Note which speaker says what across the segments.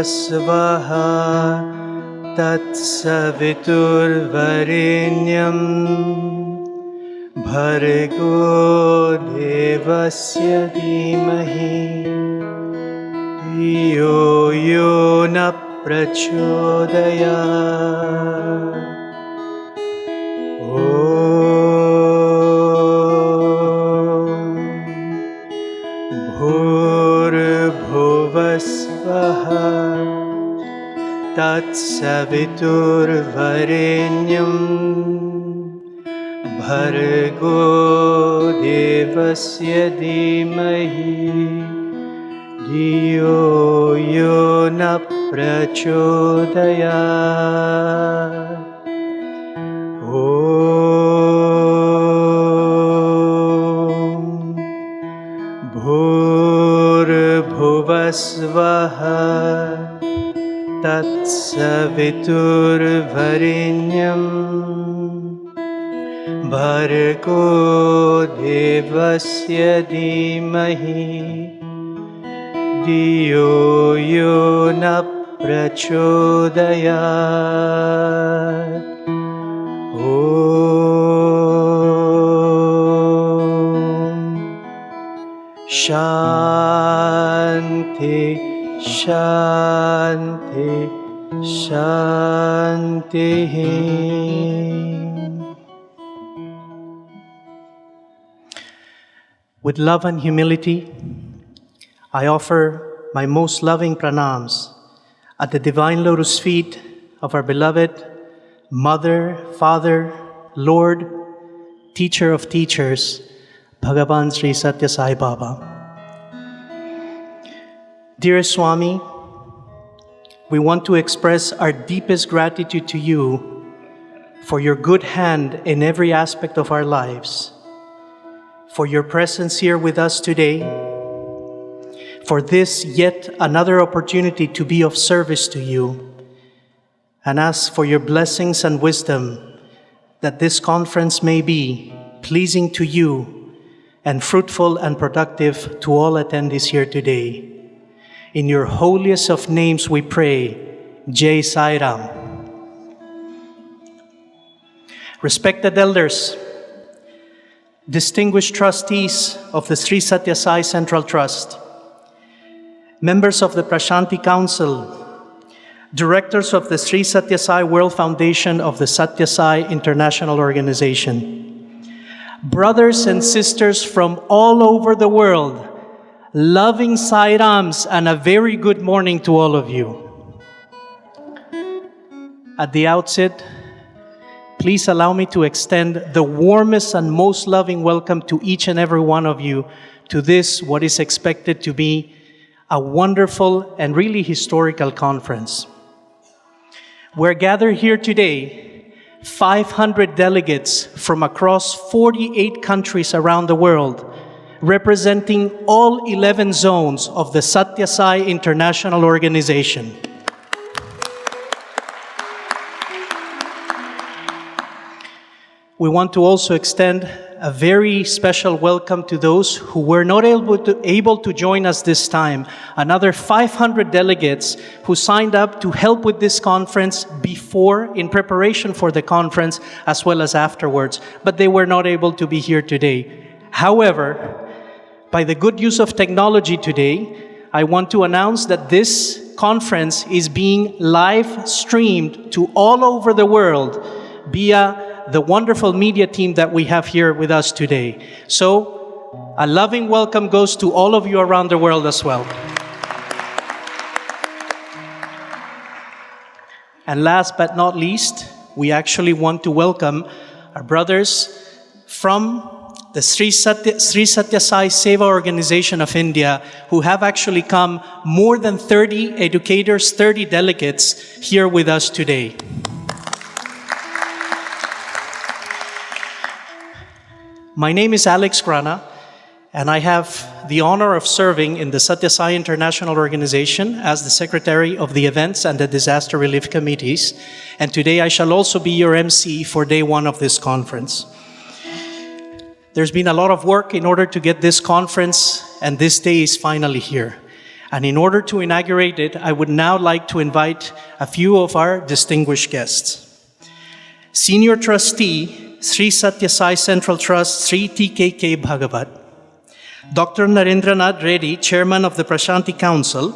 Speaker 1: Svah Tatsaviturvarenyam Bhargo Devasya Dhimahi Yo Yo Na Prachodayat Om Bhurбhuvasvaha Tatsaviturvarenyam Bhargo Devasya Dhimahi Dhiyo Yo Na Prachodayat Om Bhurбhuvasvaha Tatsaviturvarenyam Bhargo Devasya Dhimahi Dhiyo Yo Na Prachodayat Om Shanti Shanti Shanti. With love and humility, I offer my most loving pranams at the divine lotus feet of our beloved Mother, Father, Lord, Teacher of Teachers, Bhagavan Sri Satya Sai Baba. Dear Swami, we want to express our deepest gratitude to you for your good hand in every aspect of our lives, for your presence here with us today, for this yet another opportunity to be of service to you, and ask for your blessings and wisdom that this conference may be pleasing to you and fruitful and productive to all attendees here today. In your holiest of names we pray, Jai Sai Ram. Respected elders, distinguished trustees of the Sri Satya Sai Central Trust, members of the Prashanti Council, directors of the Sri Satya Sai World Foundation of the Satya Sai International Organization, brothers and sisters from all over the world, loving Sai Rams, and a very good morning to all of you. At the outset, please allow me to extend the warmest and most loving welcome to each and every one of you to this, what is expected to be a wonderful and really historical conference. We're gathered here today, 500 delegates from across 48 countries around the world, representing all 11 zones of the Satya Sai International Organization. We want to also extend a very special welcome to those who were not able to join us this time. Another 500 delegates who signed up to help with this conference before, in preparation for the conference, as well as afterwards, but they were not able to be here today. However, by the good use of technology today, I want to announce that this conference is being live streamed to all over the world via the wonderful media team that we have here with us today. So, a loving welcome goes to all of you around the world as well. And last but not least, we actually want to welcome our brothers from the Sri Satya Sai Seva Organization of India, who have actually come more than 30 educators, 30 delegates here with us today. My name is Alex Grana, and I have the honor of serving in the SSE International Organization as the Secretary of the Events and the Disaster Relief Committees, and today I shall also be your MC for day one of this conference. There's been a lot of work in order to get this conference, and this day is finally here. And in order to inaugurate it, I would now like to invite a few of our distinguished guests. Senior Trustee, Sri Satya Sai Central Trust, Sri T.K.K. Bhagavat. Dr. Narendranath Reddy, Chairman of the Prashanti Council.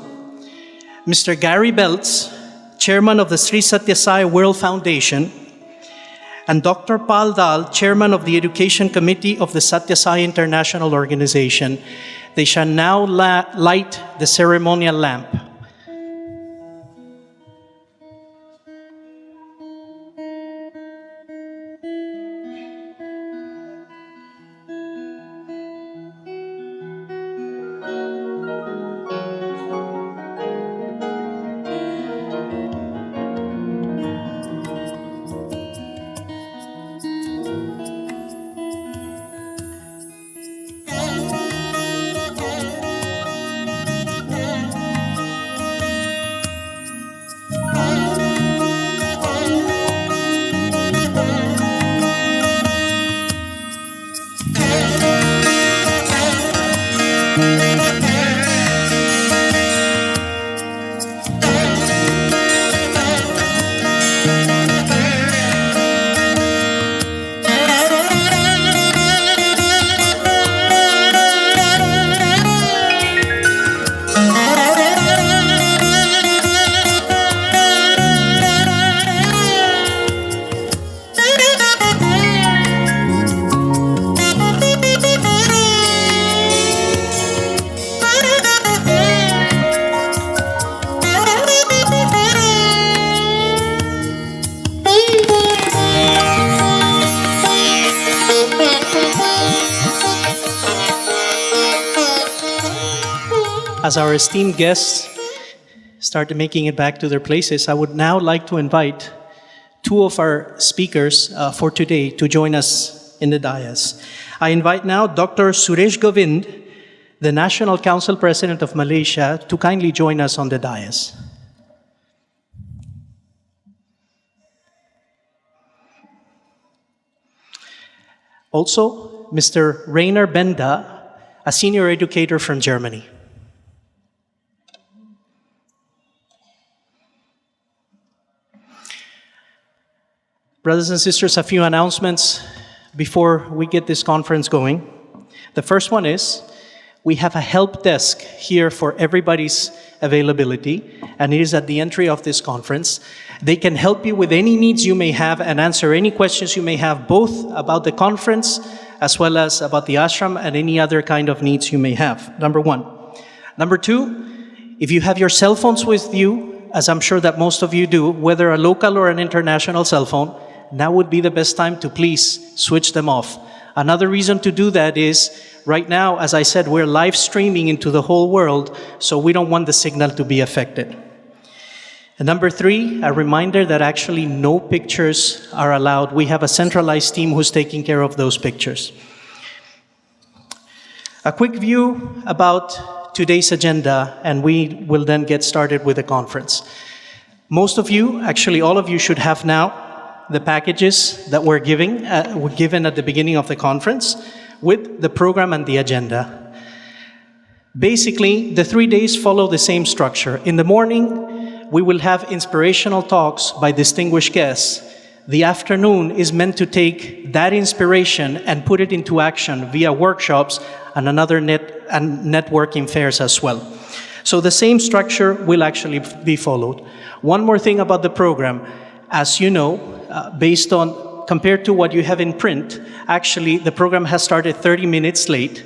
Speaker 1: Mr. Gary Belts, Chairman of the Sri Satya Sai World Foundation. And Dr. Pal Dal, Chairman of the Education Committee of the Satya Sai International Organization. They shall now light the ceremonial lamp. As our esteemed guests start making it back to their places, I would now like to invite two of our speakers for today to join us in the dais. I invite now Dr. Suresh Govind, the National Council President of Malaysia, to kindly join us on the dais. Also, Mr. Rainer Benda, a senior educator from Germany. Brothers and sisters, a few announcements before we get this conference going. The first one is, we have a help desk here for everybody's availability, and it is at the entry of this conference. They can help you with any needs you may have and answer any questions you may have, both about the conference as well as about the ashram and any other kind of needs you may have, number one. Number two, if you have your cell phones with you, as I'm sure that most of you do, whether a local or an international cell phone, now would be the best time to please switch them off. Another reason to do that is, right now, as I said, we're live streaming into the whole world, so we don't want the signal to be affected. And number three, a reminder that actually no pictures are allowed. We have a centralized team who's taking care of those pictures. A quick view about today's agenda, and we will then get started with the conference. Most of you, actually all of you, should have now the packages that were given at the beginning of the conference with the program and the agenda. Basically, the 3 days follow the same structure. In the morning, we will have inspirational talks by distinguished guests. The afternoon is meant to take that inspiration and put it into action via workshops and another networking fairs as well. So the same structure will actually be followed. One more thing about the program. As you know, compared to what you have in print, actually the program has started 30 minutes late.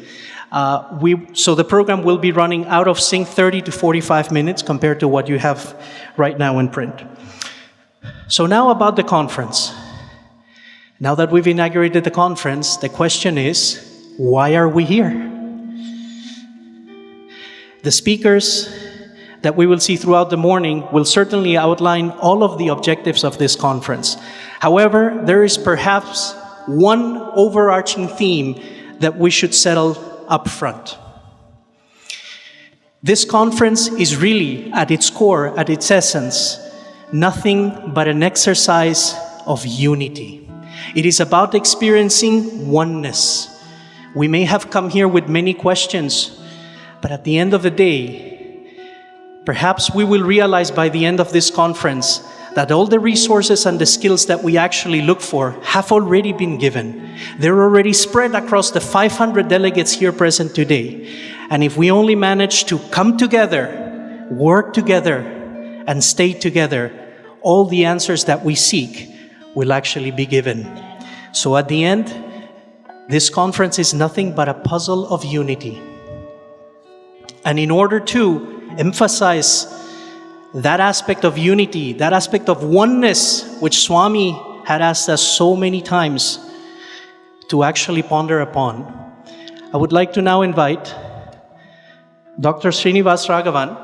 Speaker 1: So the program will be running out of sync 30 to 45 minutes compared to what you have right now in print. So now about the conference. Now that we've inaugurated the conference, the question is, why are we here? The speakers that we will see throughout the morning will certainly outline all of the objectives of this conference. However, there is perhaps one overarching theme that we should settle up front. This conference is really, at its core, at its essence, nothing but an exercise of unity. It is about experiencing oneness. We may have come here with many questions, but at the end of the day, perhaps we will realize by the end of this conference that all the resources and the skills that we actually look for have already been given. They're already spread across the 500 delegates here present today. And if we only manage to come together, work together, and stay together, all the answers that we seek will actually be given. So at the end, this conference is nothing but a puzzle of unity. And in order to emphasize that aspect of unity, that aspect of oneness, which Swami had asked us so many times to actually ponder upon, I would like to now invite Dr. Srinivas Raghavan.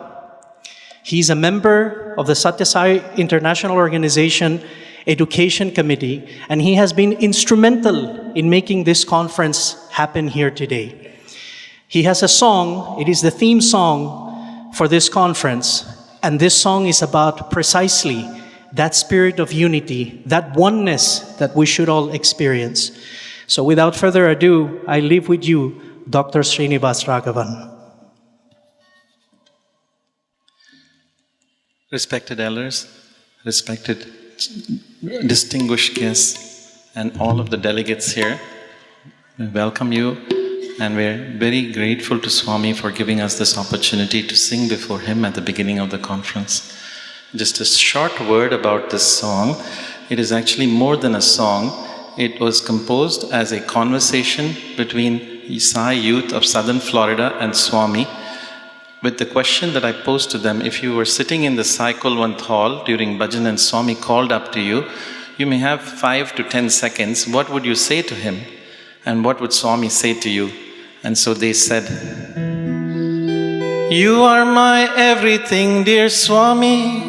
Speaker 1: He's a member of the Satya Sai International Organization Education Committee, and he has been instrumental in making this conference happen here today. He has a song, it is the theme song for this conference, and this song is about precisely that spirit of unity, that oneness that we should all experience. So without further ado, I leave with you Dr. Srinivas Raghavan.
Speaker 2: Respected elders, respected distinguished guests, and all of the delegates here, we welcome you, and we're very grateful to Swami for giving us this opportunity to sing before him at the beginning of the conference. Just a short word about this song. It is actually more than a song. It was composed as a conversation between Sai youth of Southern Florida and Swami, with the question that I posed to them: if you were sitting in the Sai Kulwant hall during bhajan and Swami called up to you, you may have 5 to 10 seconds. What would you say to him? And what would Swami say to you? And so they said, "You are my everything, dear Swami.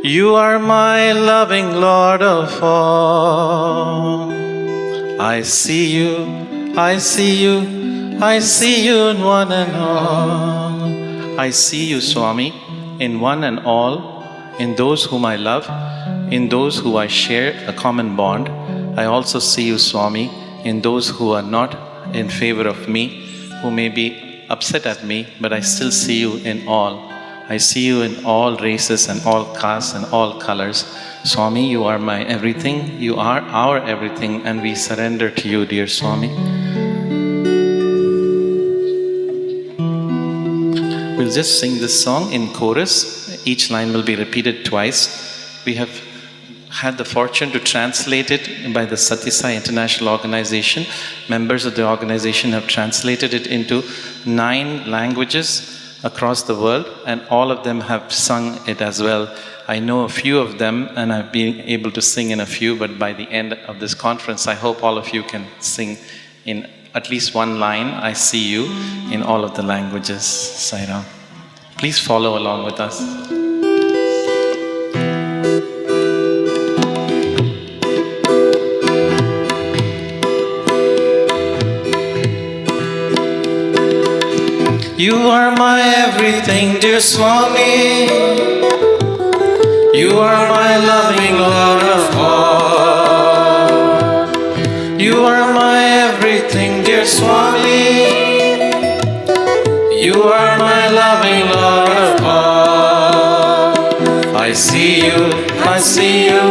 Speaker 2: You are my loving Lord of all. I see you, I see you, I see you in one and all. I see you, Swami, in one and all, in those whom I love, in those who I share a common bond. I also see you, Swami, in those who are not in favor of me, who may be upset at me, but I still see you in all. I see you in all races and all castes and all colors. Swami, you are my everything, you are our everything, and we surrender to you, dear Swami." We'll just sing this song in chorus. Each line will be repeated twice. We have had the fortune to translate it by the Satya Sai International Organization. Members of the organization have translated it into 9 languages across the world, and all of them have sung it as well. I know a few of them, and I've been able to sing in a few, but by the end of this conference, I hope all of you can sing in at least one line, "I see you," in all of the languages. Sai Ram. Please follow along with us. You are my everything, dear Swami. You are my loving Lord of all. You are my everything, dear Swami. You are my loving Lord of all. I see you, I see you,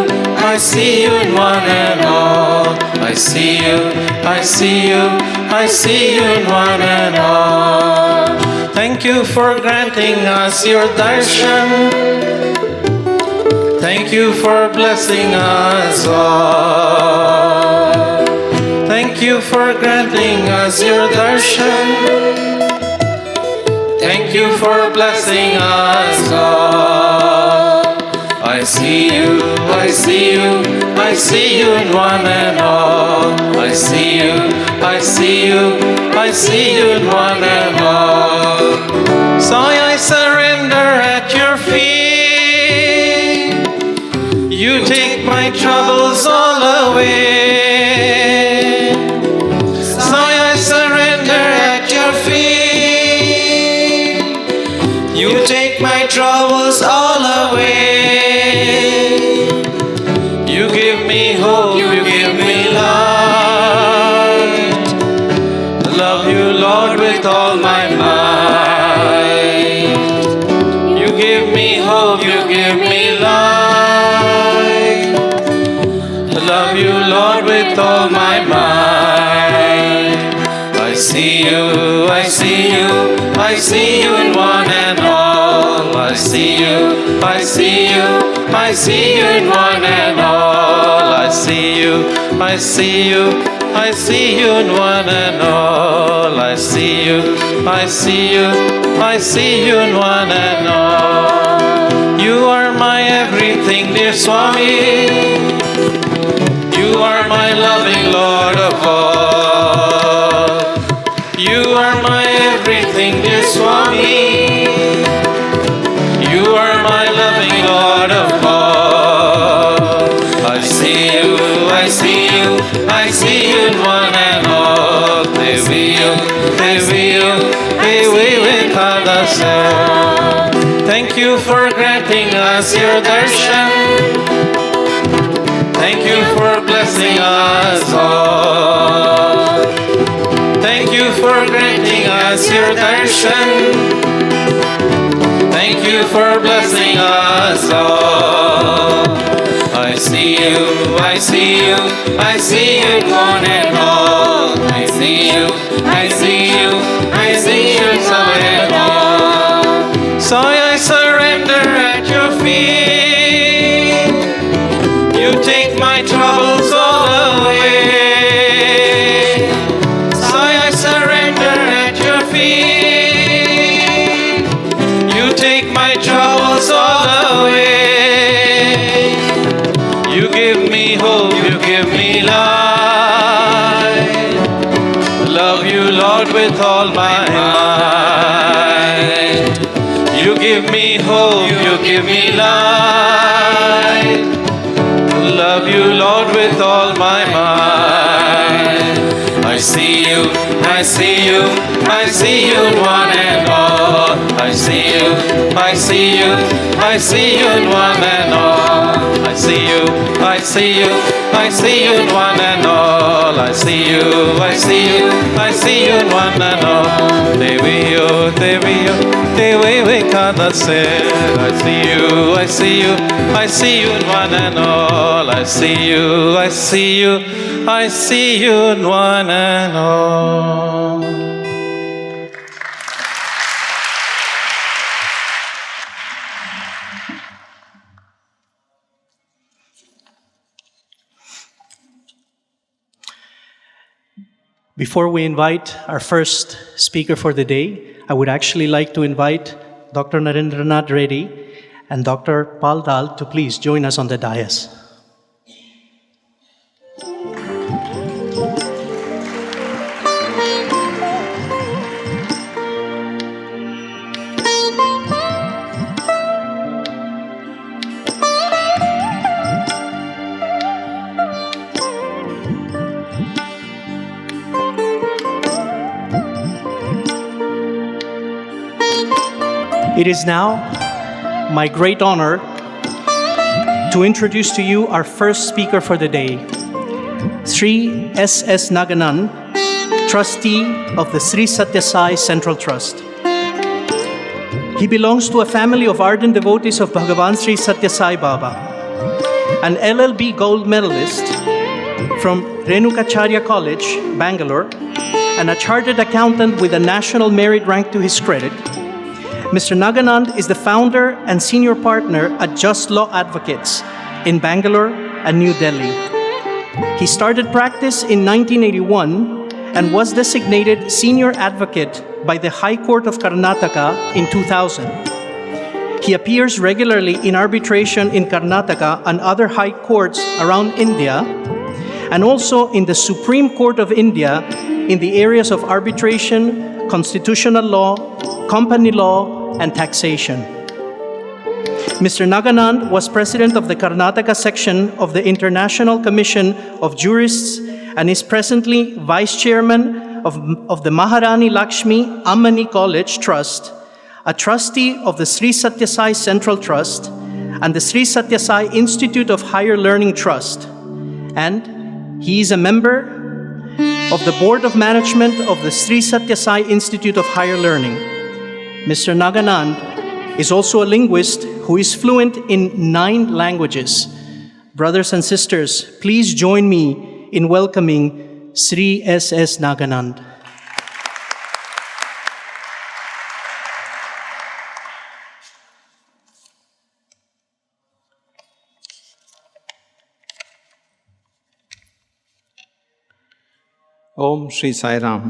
Speaker 2: I see you in one and all. I see you, I see you, I see you in one and all. Thank you for granting us your darshan. Thank you for blessing us all. Thank you for granting us your darshan. Thank you for blessing us all. I see you, I see you, I see you in one and all. I see you, I see you, I see you in one and all. So I surrender at your feet. You take my troubles all away. Lord, with all my mind. I see you, I see you, I see you in one and all. I see you, I see you, I see you in one and all. I see you, I see you, I see you in one and all. I see you, I see you, I see you in one and all. You are my everything, dear Swami. You are my loving Lord of all. You are my everything, dear Swami. You are my loving Lord of all. I see you, I see you, I see you in one and all. Thank you for granting us your darshan. Thank you for blessing us all. Thank you for granting us your darshan. Thank you for blessing us all. I see you, I see you, I see you in one and all. I see you, I see you, I see you in one and all. So I surrender at your feet. You take my troubles all away. So I surrender at your feet. You take my troubles all away. You give me hope, you give me life. Love you, Lord, with all my might. You give me hope, you give me life. Love you, Lord, with all my might. I see you, I see you, I see you in one and all. I see you, I see you, I see you in one and all. I see you, I see you, I see you in one and all. I see you, I see you, I see you in one and all. Deviyo, Deviyo, Devi Kadase. I see you, I see you, I see you in one and all. I see you, I see you, I see you in one and all.
Speaker 1: Before we invite our first speaker for the day, I would actually like to invite Dr. Narendranath Reddy and Dr. Pal Dal to please join us on the dais. It is now my great honor to introduce to you our first speaker for the day, Sri S.S. Naganan, trustee of the Sri Satya Sai Central Trust. He belongs to a family of ardent devotees of Bhagavan Sri Satya Sai Baba, an LLB gold medalist from Renukacharya College, Bangalore, and a chartered accountant with a national merit rank to his credit. Mr. Naganand is the founder and senior partner at Just Law Advocates in Bangalore and New Delhi. He started practice in 1981 and was designated senior advocate by the High Court of Karnataka in 2000. He appears regularly in arbitration in Karnataka and other high courts around India, and also in the Supreme Court of India in the areas of arbitration, constitutional law, company law, and taxation. Mr. Naganand was president of the Karnataka section of the International Commission of Jurists and is presently vice chairman of the Maharani Lakshmi Ammani College Trust, a trustee of the Sri Satya Sai Central Trust and the Sri Satya Sai Institute of Higher Learning Trust. And he is a member of the Board of Management of the Sri Satya Sai Institute of Higher Learning. Mr. Naganand is also a linguist who is fluent in 9 languages. Brothers and sisters, please join me in welcoming Sri S.S. Naganand.
Speaker 3: Om Shri Sai Ram.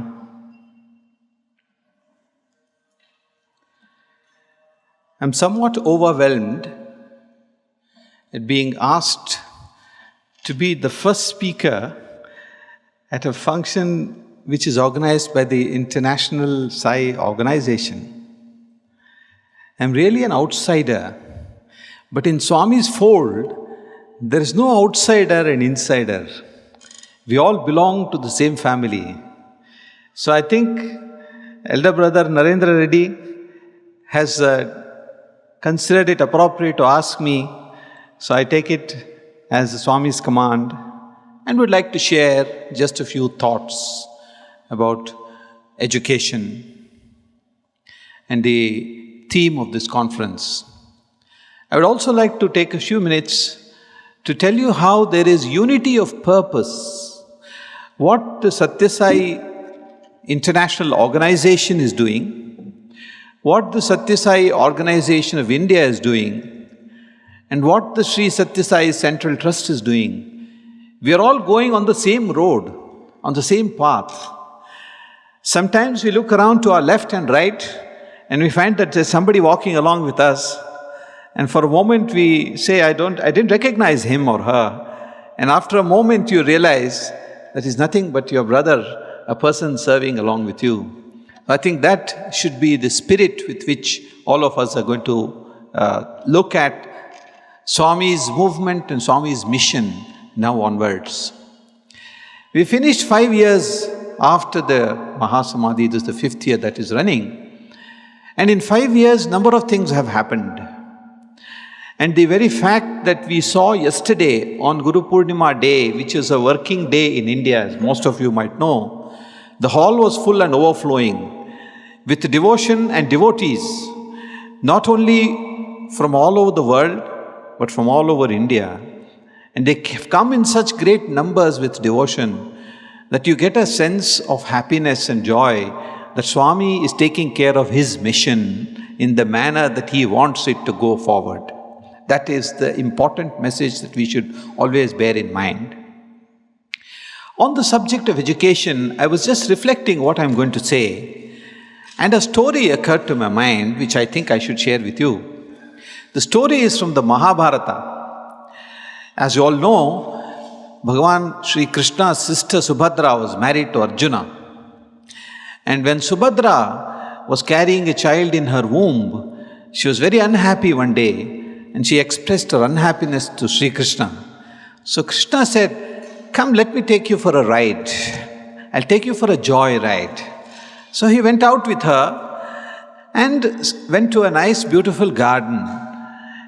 Speaker 3: I'm somewhat overwhelmed at being asked to be the first speaker at a function which is organized by the International Sai Organization. I'm really an outsider, but in Swami's fold, there is no outsider and insider. We all belong to the same family. So I think Elder Brother Narendra Reddy has considered it appropriate to ask me, so I take it as Swami's command and would like to share just a few thoughts about education and the theme of this conference. I would also like to take a few minutes to tell you how there is unity of purpose. What the Satya Sai International Organization is doing, what the Satya Sai Organization of India is doing, and what the Sri Satya Sai Central Trust is doing. We are all going on the same road, on the same path. Sometimes we look around to our left and right, and we find that there's somebody walking along with us, and for a moment we say, I didn't recognize him or her. And after a moment you realize that is nothing but your brother, a person serving along with you. I think that should be the spirit with which all of us are going to look at Swami's movement and Swami's mission now onwards. We finished 5 years after the Mahasamadhi. This is the 5th year that is running. And in 5 years, number of things have happened. And the very fact that we saw yesterday on Guru Purnima day, which is a working day in India, as most of you might know, the hall was full and overflowing with devotion and devotees, not only from all over the world, but from all over India. And they have come in such great numbers with devotion that you get a sense of happiness and joy that Swami is taking care of his mission in the manner that he wants it to go forward. That is the important message that we should always bear in mind. On the subject of education, I was just reflecting what I'm going to say, and a story occurred to my mind which I think I should share with you. The story is from the Mahabharata. As you all know, Bhagavan Sri Krishna's sister Subhadra was married to Arjuna. And when Subhadra was carrying a child in her womb, she was very unhappy one day, and she expressed her unhappiness to Sri Krishna. So Krishna said, "Come, let me take you for a ride. I'll take you for a joy ride." So he went out with her and went to a nice, beautiful garden.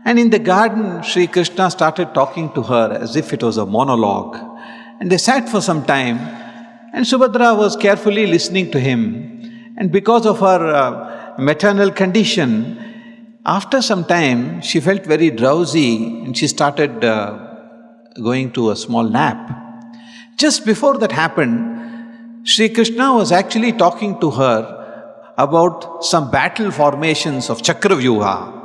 Speaker 3: And in the garden, Sri Krishna started talking to her as if it was a monologue. And they sat for some time, and Subhadra was carefully listening to him. And because of her maternal condition, after some time, she felt very drowsy and she started going to a small nap. Just before that happened, Sri Krishna was actually talking to her about some battle formations of Chakravyuha.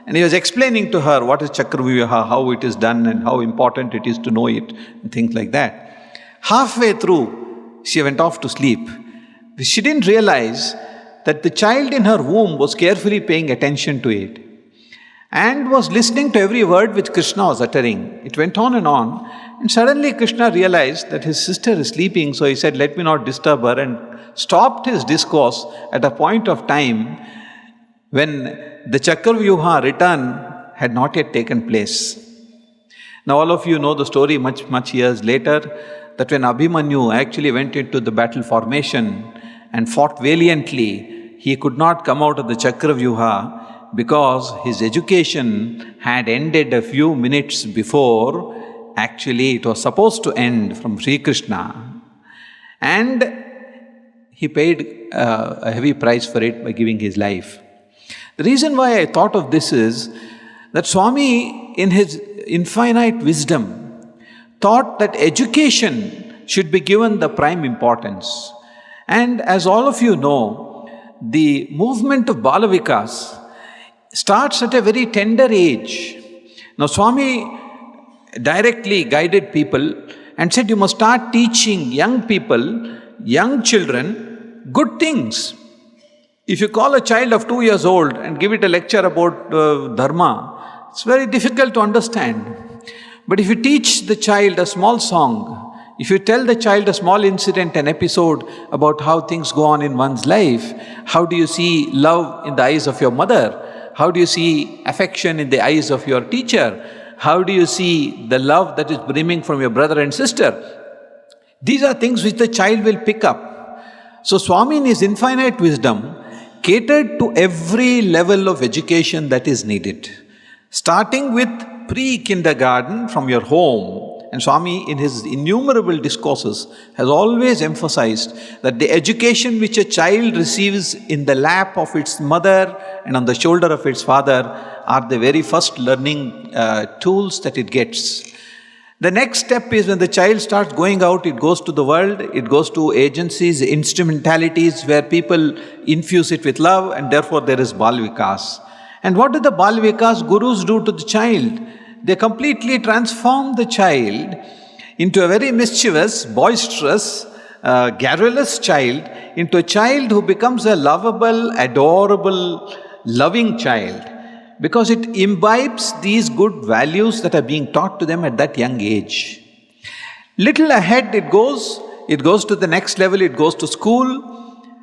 Speaker 3: And he was explaining to her what is Chakravyuha, how it is done and how important it is to know it and things like that. Halfway through, she went off to sleep. She didn't realize that the child in her womb was carefully paying attention to it and was listening to every word which Krishna was uttering. It went on, and suddenly Krishna realized that his sister is sleeping, so he said, "Let me not disturb her," and stopped his discourse at a point of time when the Chakravyuha return had not yet taken place. Now all of you know the story much years later, that when Abhimanyu actually went into the battle formation and fought valiantly, he could not come out of the Chakravyuha because his education had ended a few minutes before actually it was supposed to end from Sri Krishna. And he paid a heavy price for it by giving his life. The reason why I thought of this is that Swami, in his infinite wisdom, thought that education should be given the prime importance. And as all of you know, the movement of Bala Vikas starts at a very tender age. Now Swami directly guided people and said, you must start teaching young people, young children, good things. If you call a child of 2 years old and give it a lecture about dharma, it's very difficult to understand. But if you teach the child a small song, if you tell the child a small incident, an episode about how things go on in one's life, how do you see love in the eyes of your mother? How do you see affection in the eyes of your teacher? How do you see the love that is brimming from your brother and sister? These are things which the child will pick up. So Swami in his infinite wisdom catered to every level of education that is needed. Starting with pre-kindergarten from your home. And Swami in his innumerable discourses has always emphasized that the education which a child receives in the lap of its mother and on the shoulder of its father are the very first learning tools that it gets. The next step is when the child starts going out, it goes to the world, it goes to agencies, instrumentalities where people infuse it with love, and therefore there is Bal Vikas. And what do the Bal Vikas gurus do to the child? They completely transform the child into a very mischievous, boisterous, garrulous child, into a child who becomes a lovable, adorable, loving child, because it imbibes these good values that are being taught to them at that young age. Little ahead it goes to the next level, it goes to school.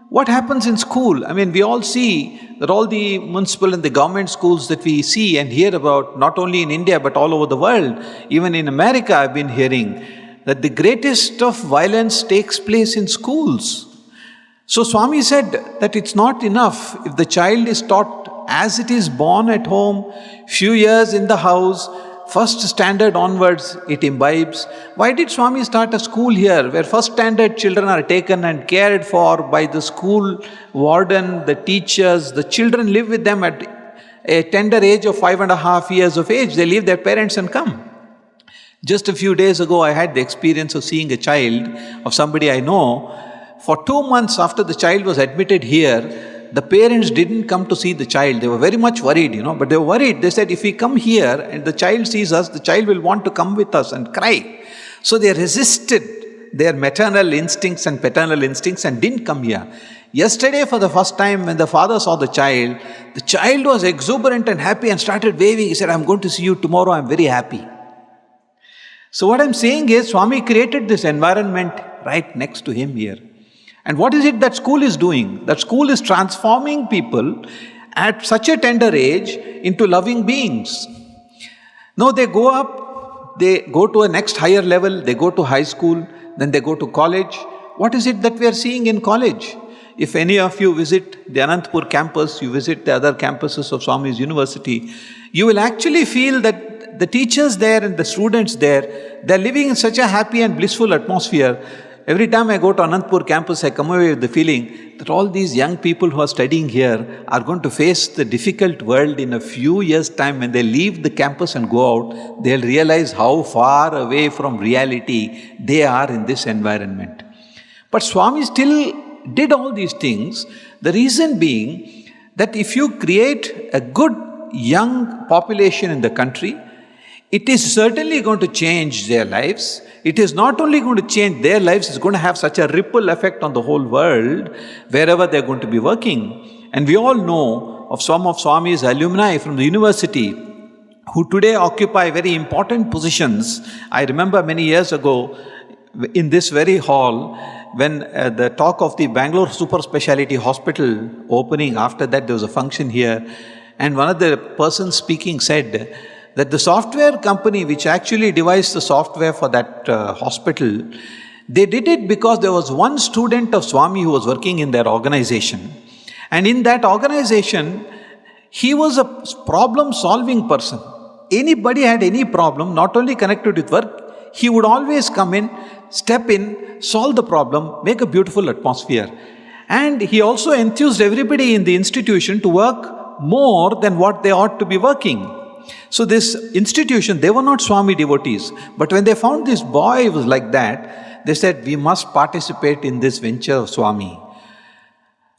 Speaker 3: What happens in school? I mean, we all see that all the municipal and the government schools that we see and hear about, not only in India but all over the world, even in America I've been hearing, that the greatest of violence takes place in schools. So Swami said that it's not enough if the child is taught as it is born at home, few years in the house, first standard onwards, it imbibes. Why did Swami start a school here where first standard children are taken and cared for by the school warden, the teachers, the children live with them at a tender age of 5.5 years of age. They leave their parents and come. Just a few days ago, I had the experience of seeing a child of somebody I know. For 2 months after the child was admitted here, the parents didn't come to see the child. They were very much worried, but they were worried. They said, if we come here and the child sees us, the child will want to come with us and cry. So they resisted their maternal instincts and paternal instincts and didn't come here. Yesterday, for the first time, when the father saw the child was exuberant and happy and started waving. He said, I'm going to see you tomorrow, I'm very happy. So what I'm saying is, Swami created this environment right next to him here. And what is it that school is doing? That school is transforming people at such a tender age into loving beings. Now they go up, they go to a next higher level, they go to high school, then they go to college. What is it that we are seeing in college? If any of you visit the Anantapur campus, you visit the other campuses of Swami's University, you will actually feel that the teachers there and the students there, they're living in such a happy and blissful atmosphere. Every time I go to Anantapur campus, I come away with the feeling that all these young people who are studying here are going to face the difficult world in a few years' time. When they leave the campus and go out, they'll realize how far away from reality they are in this environment. But Swami still did all these things, the reason being that if you create a good young population in the country, it is certainly going to change their lives. It is not only going to change their lives, it's going to have such a ripple effect on the whole world, wherever they're going to be working. And we all know of some of Swami's alumni from the university who today occupy very important positions. I remember many years ago, in this very hall, when the talk of the Bangalore Super Speciality Hospital opening, after that there was a function here, and one of the persons speaking said that the software company which actually devised the software for that hospital, they did it because there was one student of Swami who was working in their organization. And in that organization, he was a problem-solving person. Anybody had any problem, not only connected with work, he would always come in, step in, solve the problem, make a beautiful atmosphere. And he also enthused everybody in the institution to work more than what they ought to be working. So this institution, they were not Swami devotees, but when they found this boy was like that, they said, we must participate in this venture of Swami.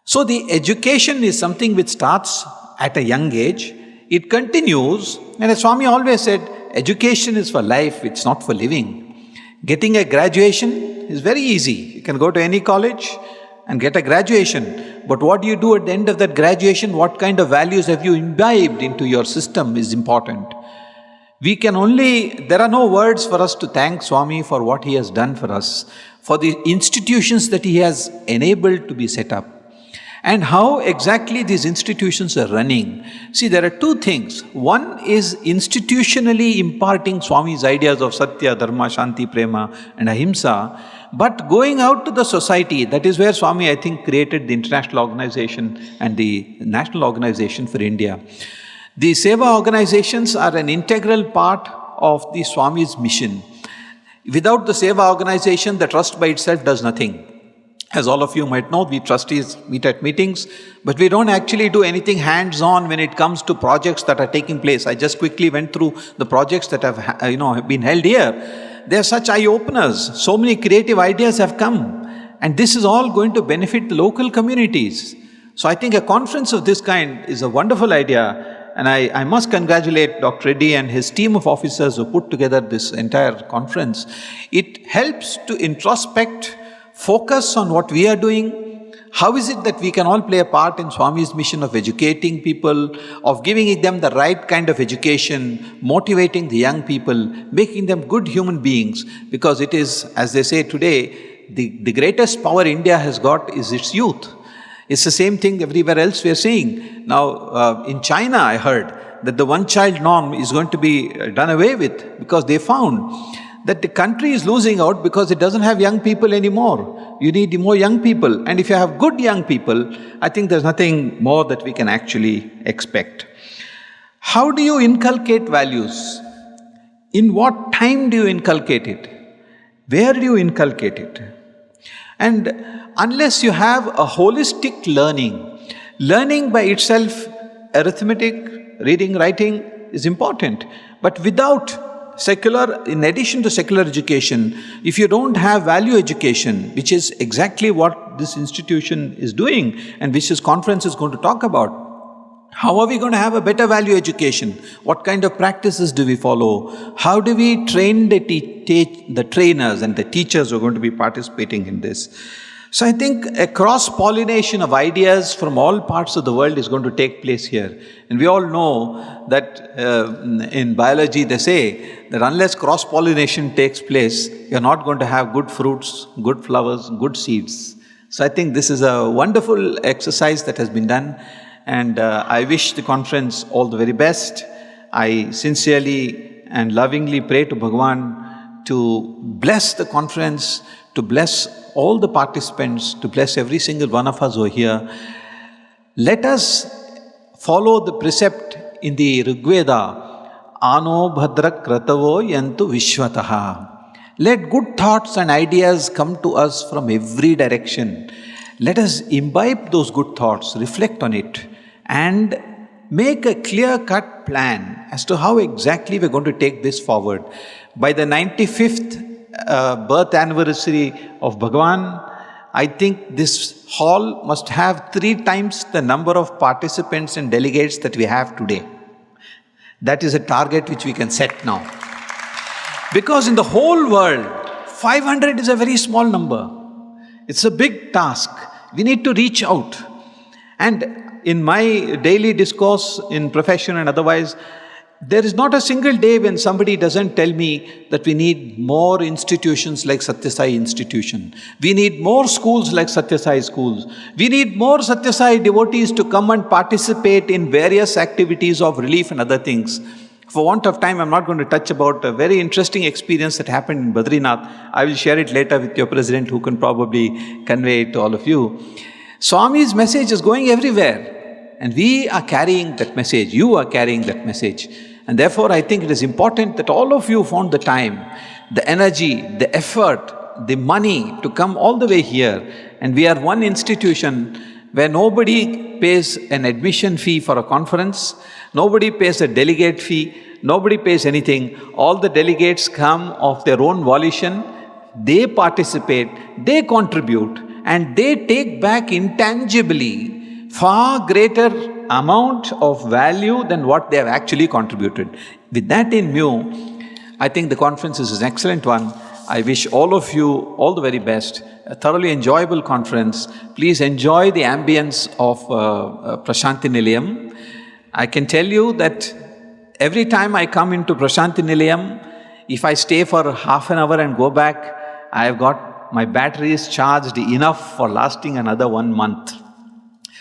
Speaker 3: So the education is something which starts at a young age. It continues, and as Swami always said, education is for life, it's not for living. Getting a graduation is very easy. You can go to any college and get a graduation. But what do you do at the end of that graduation? What kind of values have you imbibed into your system is important. There are no words for us to thank Swami for what he has done for us, for the institutions that he has enabled to be set up. And how exactly these institutions are running. See, there are two things. One is institutionally imparting Swami's ideas of Satya, Dharma, Shanti, Prema and Ahimsa, but going out to the society. That is where Swami, I think, created the international organization and the national organization for India. The Seva organizations are an integral part of the Swami's mission. Without the Seva organization, the trust by itself does nothing. As all of you might know, we trustees meet at meetings, but we don't actually do anything hands-on when it comes to projects that are taking place. I just quickly went through the projects that have been held here. They are such eye-openers. So many creative ideas have come, and this is all going to benefit the local communities. So I think a conference of this kind is a wonderful idea, and I must congratulate Dr. Reddy and his team of officers who put together this entire conference. It helps to introspect, focus on what we are doing. How is it that we can all play a part in Swami's mission of educating people, of giving them the right kind of education, motivating the young people, making them good human beings? Because it is, as they say today, the greatest power India has got is its youth. It's the same thing everywhere else we are seeing. Now, in China, I heard that the one-child norm is going to be done away with because they found that the country is losing out because it doesn't have young people anymore. You need more young people. And if you have good young people, I think there's nothing more that we can actually expect. How do you inculcate values? In what time do you inculcate it? Where do you inculcate it? And unless you have a holistic learning by itself, arithmetic, reading, writing is important. But without in addition to secular education, if you don't have value education, which is exactly what this institution is doing and which this conference is going to talk about, how are we going to have a better value education? What kind of practices do we follow? How do we train the trainers and the teachers who are going to be participating in this? So I think a cross-pollination of ideas from all parts of the world is going to take place here. And we all know that in biology they say that unless cross-pollination takes place, you're not going to have good fruits, good flowers, good seeds. So I think this is a wonderful exercise that has been done, and I wish the conference all the very best. I sincerely and lovingly pray to Bhagavan to bless the conference, to bless all the participants, to bless every single one of us who are here. Let us follow the precept in the Rigveda, Ano Bhadra Kratavo Yantu Vishwataha. Let good thoughts and ideas come to us from every direction. Let us imbibe those good thoughts, reflect on it, and make a clear-cut plan as to how exactly we're going to take this forward. By the 95th birth anniversary of Bhagavan, I think this hall must have 3 times the number of participants and delegates that we have today. That is a target which we can set now. Because in the whole world, 500 is a very small number. It's a big task. We need to reach out. And in my daily discourse, in profession and otherwise, there is not a single day when somebody doesn't tell me that we need more institutions like Satya Sai Institution. We need more schools like Satya Sai schools. We need more Satya Sai devotees to come and participate in various activities of relief and other things. For want of time, I'm not going to touch about a very interesting experience that happened in Badrinath. I will share it later with your president, who can probably convey it to all of you. Swami's message is going everywhere, and we are carrying that message. You are carrying that message. And therefore, I think it is important that all of you found the time, the energy, the effort, the money to come all the way here. And we are one institution where nobody pays an admission fee for a conference, nobody pays a delegate fee, nobody pays anything. All the delegates come of their own volition, they participate, they contribute, and they take back intangibly far greater amount of value than what they have actually contributed. With that in view, I think the conference is an excellent one. I wish all of you all the very best, a thoroughly enjoyable conference. Please enjoy the ambience of Prashanti Nilayam. I can tell you that every time I come into Prashanti Nilayam, if I stay for half an hour and go back, I have got my batteries charged enough for lasting another 1 month.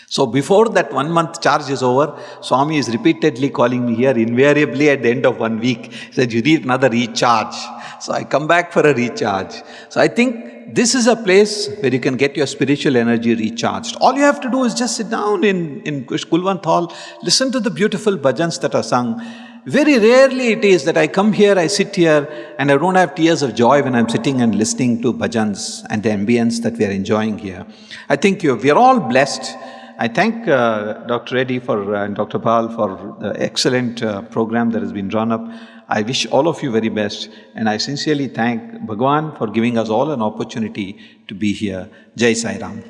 Speaker 3: So before that 1 month charge is over, Swami is repeatedly calling me here, invariably at the end of 1 week. He said, you need another recharge. So I come back for a recharge. So I think this is a place where you can get your spiritual energy recharged. All you have to do is just sit down in Kulwant Hall, listen to the beautiful bhajans that are sung. Very rarely it is that I come here, I sit here, and I don't have tears of joy when I'm sitting and listening to bhajans and the ambience that we are enjoying here. I think we are all blessed. I thank Dr. Reddy and Dr. Pal for the excellent program that has been drawn up. I wish all of you very best, and I sincerely thank Bhagwan for giving us all an opportunity to be here. Jai Sai Ram.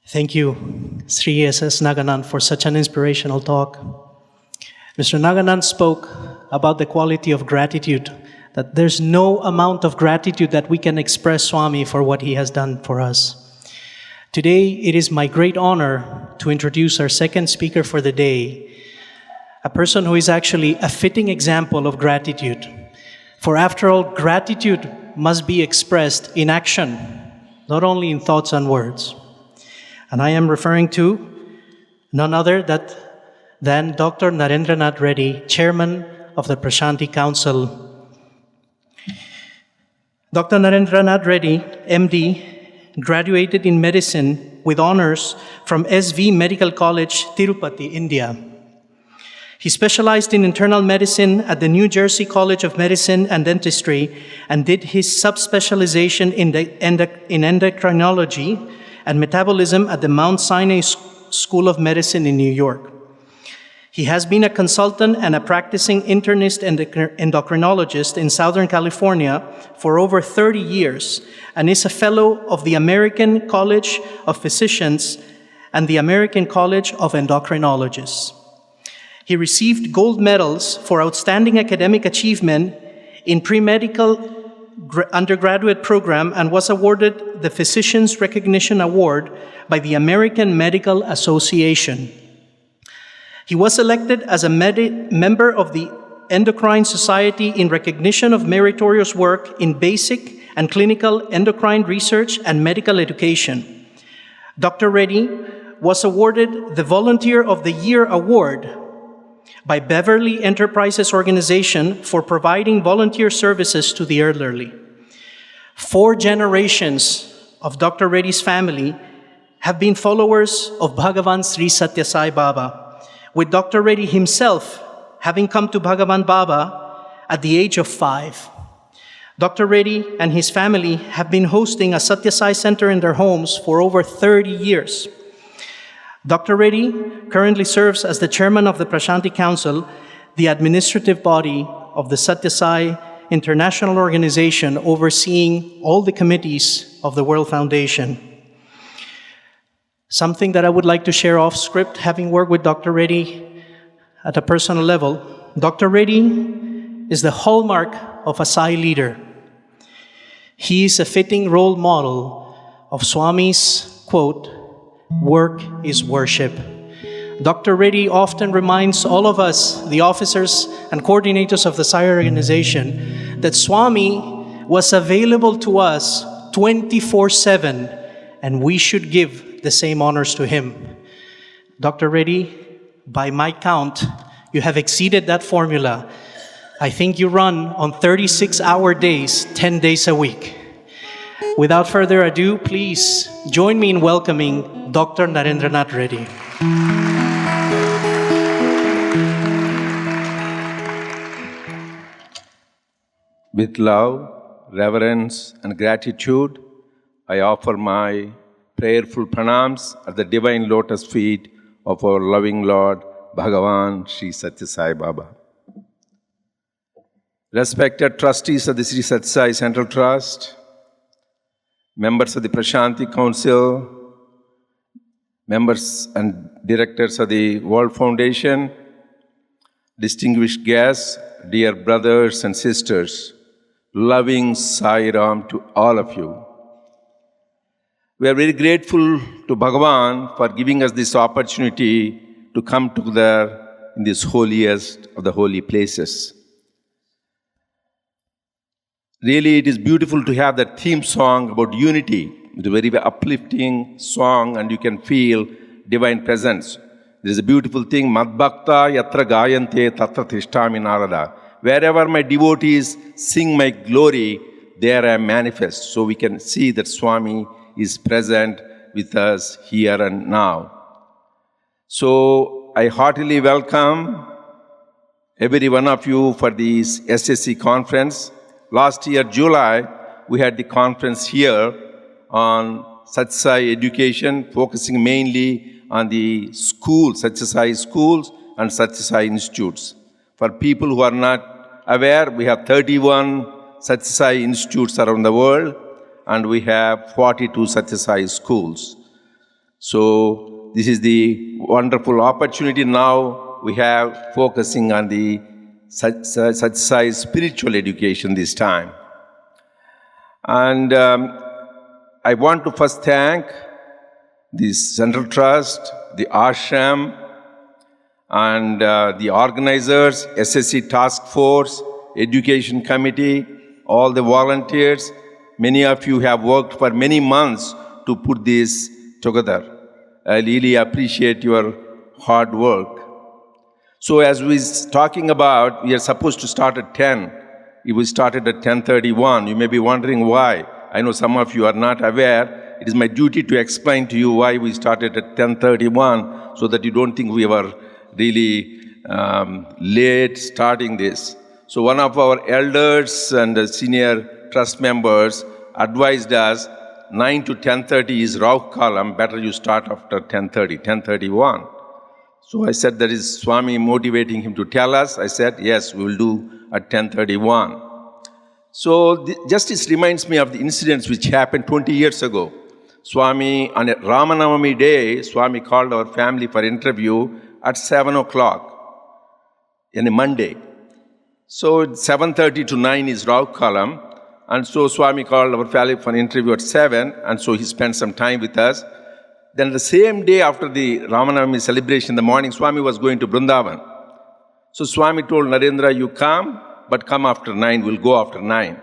Speaker 1: Thank you, Sri S.S. Naganand, for such an inspirational talk. Mr. Naganand spoke about the quality of gratitude, that there's no amount of gratitude that we can express Swami for what he has done for us. Today, it is my great honor to introduce our second speaker for the day, a person who is actually a fitting example of gratitude. For after all, gratitude must be expressed in action, not only in thoughts and words. And I am referring to none other than Dr. Narendranath Reddy, Chairman of the Prashanti Council. Dr. Narendranath Reddy, MD, graduated in medicine with honors from SV Medical College, Tirupati, India. He specialized in internal medicine at the New Jersey College of Medicine and Dentistry and did his subspecialization in endocrinology and metabolism at the Mount Sinai School of Medicine in New York. He has been a consultant and a practicing internist and endocrinologist in Southern California for over 30 years and is a fellow of the American College of Physicians and the American College of Endocrinologists. He received gold medals for outstanding academic achievement in pre-medical undergraduate program and was awarded the Physicians Recognition Award by the American Medical Association. He was elected as a member of the Endocrine Society in recognition of meritorious work in basic and clinical endocrine research and medical education. Dr. Reddy was awarded the Volunteer of the Year Award by Beverly Enterprises Organization for providing volunteer services to the elderly. 4 generations of Dr. Reddy's family have been followers of Bhagavan Sri Satya Sai Baba, with Dr. Reddy himself having come to Bhagavan Baba at the age of 5. Dr. Reddy and his family have been hosting a Satya Sai Center in their homes for over 30 years. Dr. Reddy currently serves as the chairman of the Prashanti Council, the administrative body of the Satya Sai International Organization, overseeing all the committees of the World Foundation. Something that I would like to share off script, having worked with Dr. Reddy at a personal level. Dr. Reddy is the hallmark of a Sai leader. He is a fitting role model of Swami's quote, "Work is worship." Dr. Reddy often reminds all of us, the officers and coordinators of the Sai organization, that Swami was available to us 24/7, and we should give the same honors to him. Dr. Reddy, by my count, you have exceeded that formula. I think you run on 36-hour days, 10 days a week. Without further ado, please join me in welcoming Dr. Narendranath Reddy.
Speaker 4: With love, reverence, and gratitude, I offer my prayerful pranams at the divine lotus feet of our loving Lord, Bhagavan Sri Satya Sai Baba. Respected trustees of the Sri Satya Sai Central Trust, members of the Prashanti Council, members and directors of the World Foundation, distinguished guests, dear brothers and sisters, loving Sai Ram to all of you. We are very grateful to Bhagavan for giving us this opportunity to come together in this holiest of the holy places. Really, it is beautiful to have that theme song about unity. It's a very uplifting song, and you can feel divine presence. There is a beautiful thing, Madbhakta yatra gayante tatra tishtami narada. Wherever my devotees sing my glory, there I am manifest. So we can see that Swami is present with us here and now. So I heartily welcome every one of you for this SSE conference. Last year, July, we had the conference here on Satya Sai education, focusing mainly on the schools, Satya Sai schools and Satya Sai institutes. For people who are not aware, we have 31 Satya Sai institutes around the world, and we have 42 Satya Sai schools. So this is the wonderful opportunity now we have focusing on the Satya Sai spiritual education this time. And I want to first thank the Central Trust, the Ashram, and the organizers, SSE Task Force, Education Committee, all the volunteers. Many of you have worked for many months to put this together. I really appreciate your hard work. So as we are talking about, we are supposed to start at 10. We started at 10:31. You may be wondering why. I know some of you are not aware. It is my duty to explain to you why we started at 10:31, so that you don't think we were really late starting this. So one of our elders and senior trust members advised us 9 to 10:30 is Rauh Kalam, better you start after 10:30, 10:31. So I said, that is Swami motivating him to tell us. I said, yes, we will do at 10:31. So just this reminds me of the incidents which happened 20 years ago. Swami, on a Ramanavami day, Swami called our family for interview at 7 o'clock on a Monday. So 7:30 to 9 is Rauh Kalam. And so Swami called our family for an interview at 7, and so he spent some time with us. Then the same day after the Ramanavami celebration in the morning, Swami was going to Vrindavan. So Swami told Narendra, you come, but come after 9, we'll go after 9.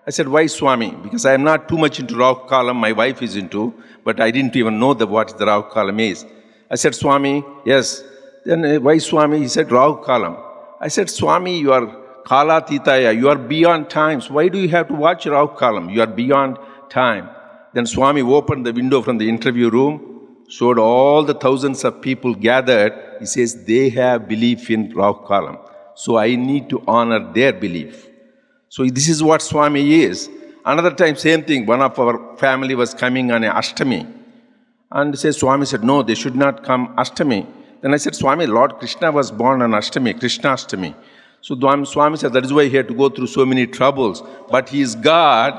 Speaker 4: I said, why Swami? Because I am not too much into Rauh Kalam, my wife is into, but I didn't even know what the Rauh Kalam is. I said, Swami, yes. Then why Swami? He said, Rauh Kalam. I said, Swami, you are Kala Titaya, you are beyond times. Why do you have to watch Rauh Kalam? You are beyond time. Then Swami opened the window from the interview room, showed all the thousands of people gathered. He says, they have belief in Rauh Kalam. So I need to honor their belief. So this is what Swami is. Another time, same thing. One of our family was coming on a Ashtami. And Swami said, no, they should not come Ashtami. Then I said, Swami, Lord Krishna was born on Ashtami, Krishna Ashtami. So Swami said, that is why he had to go through so many troubles. But he is God.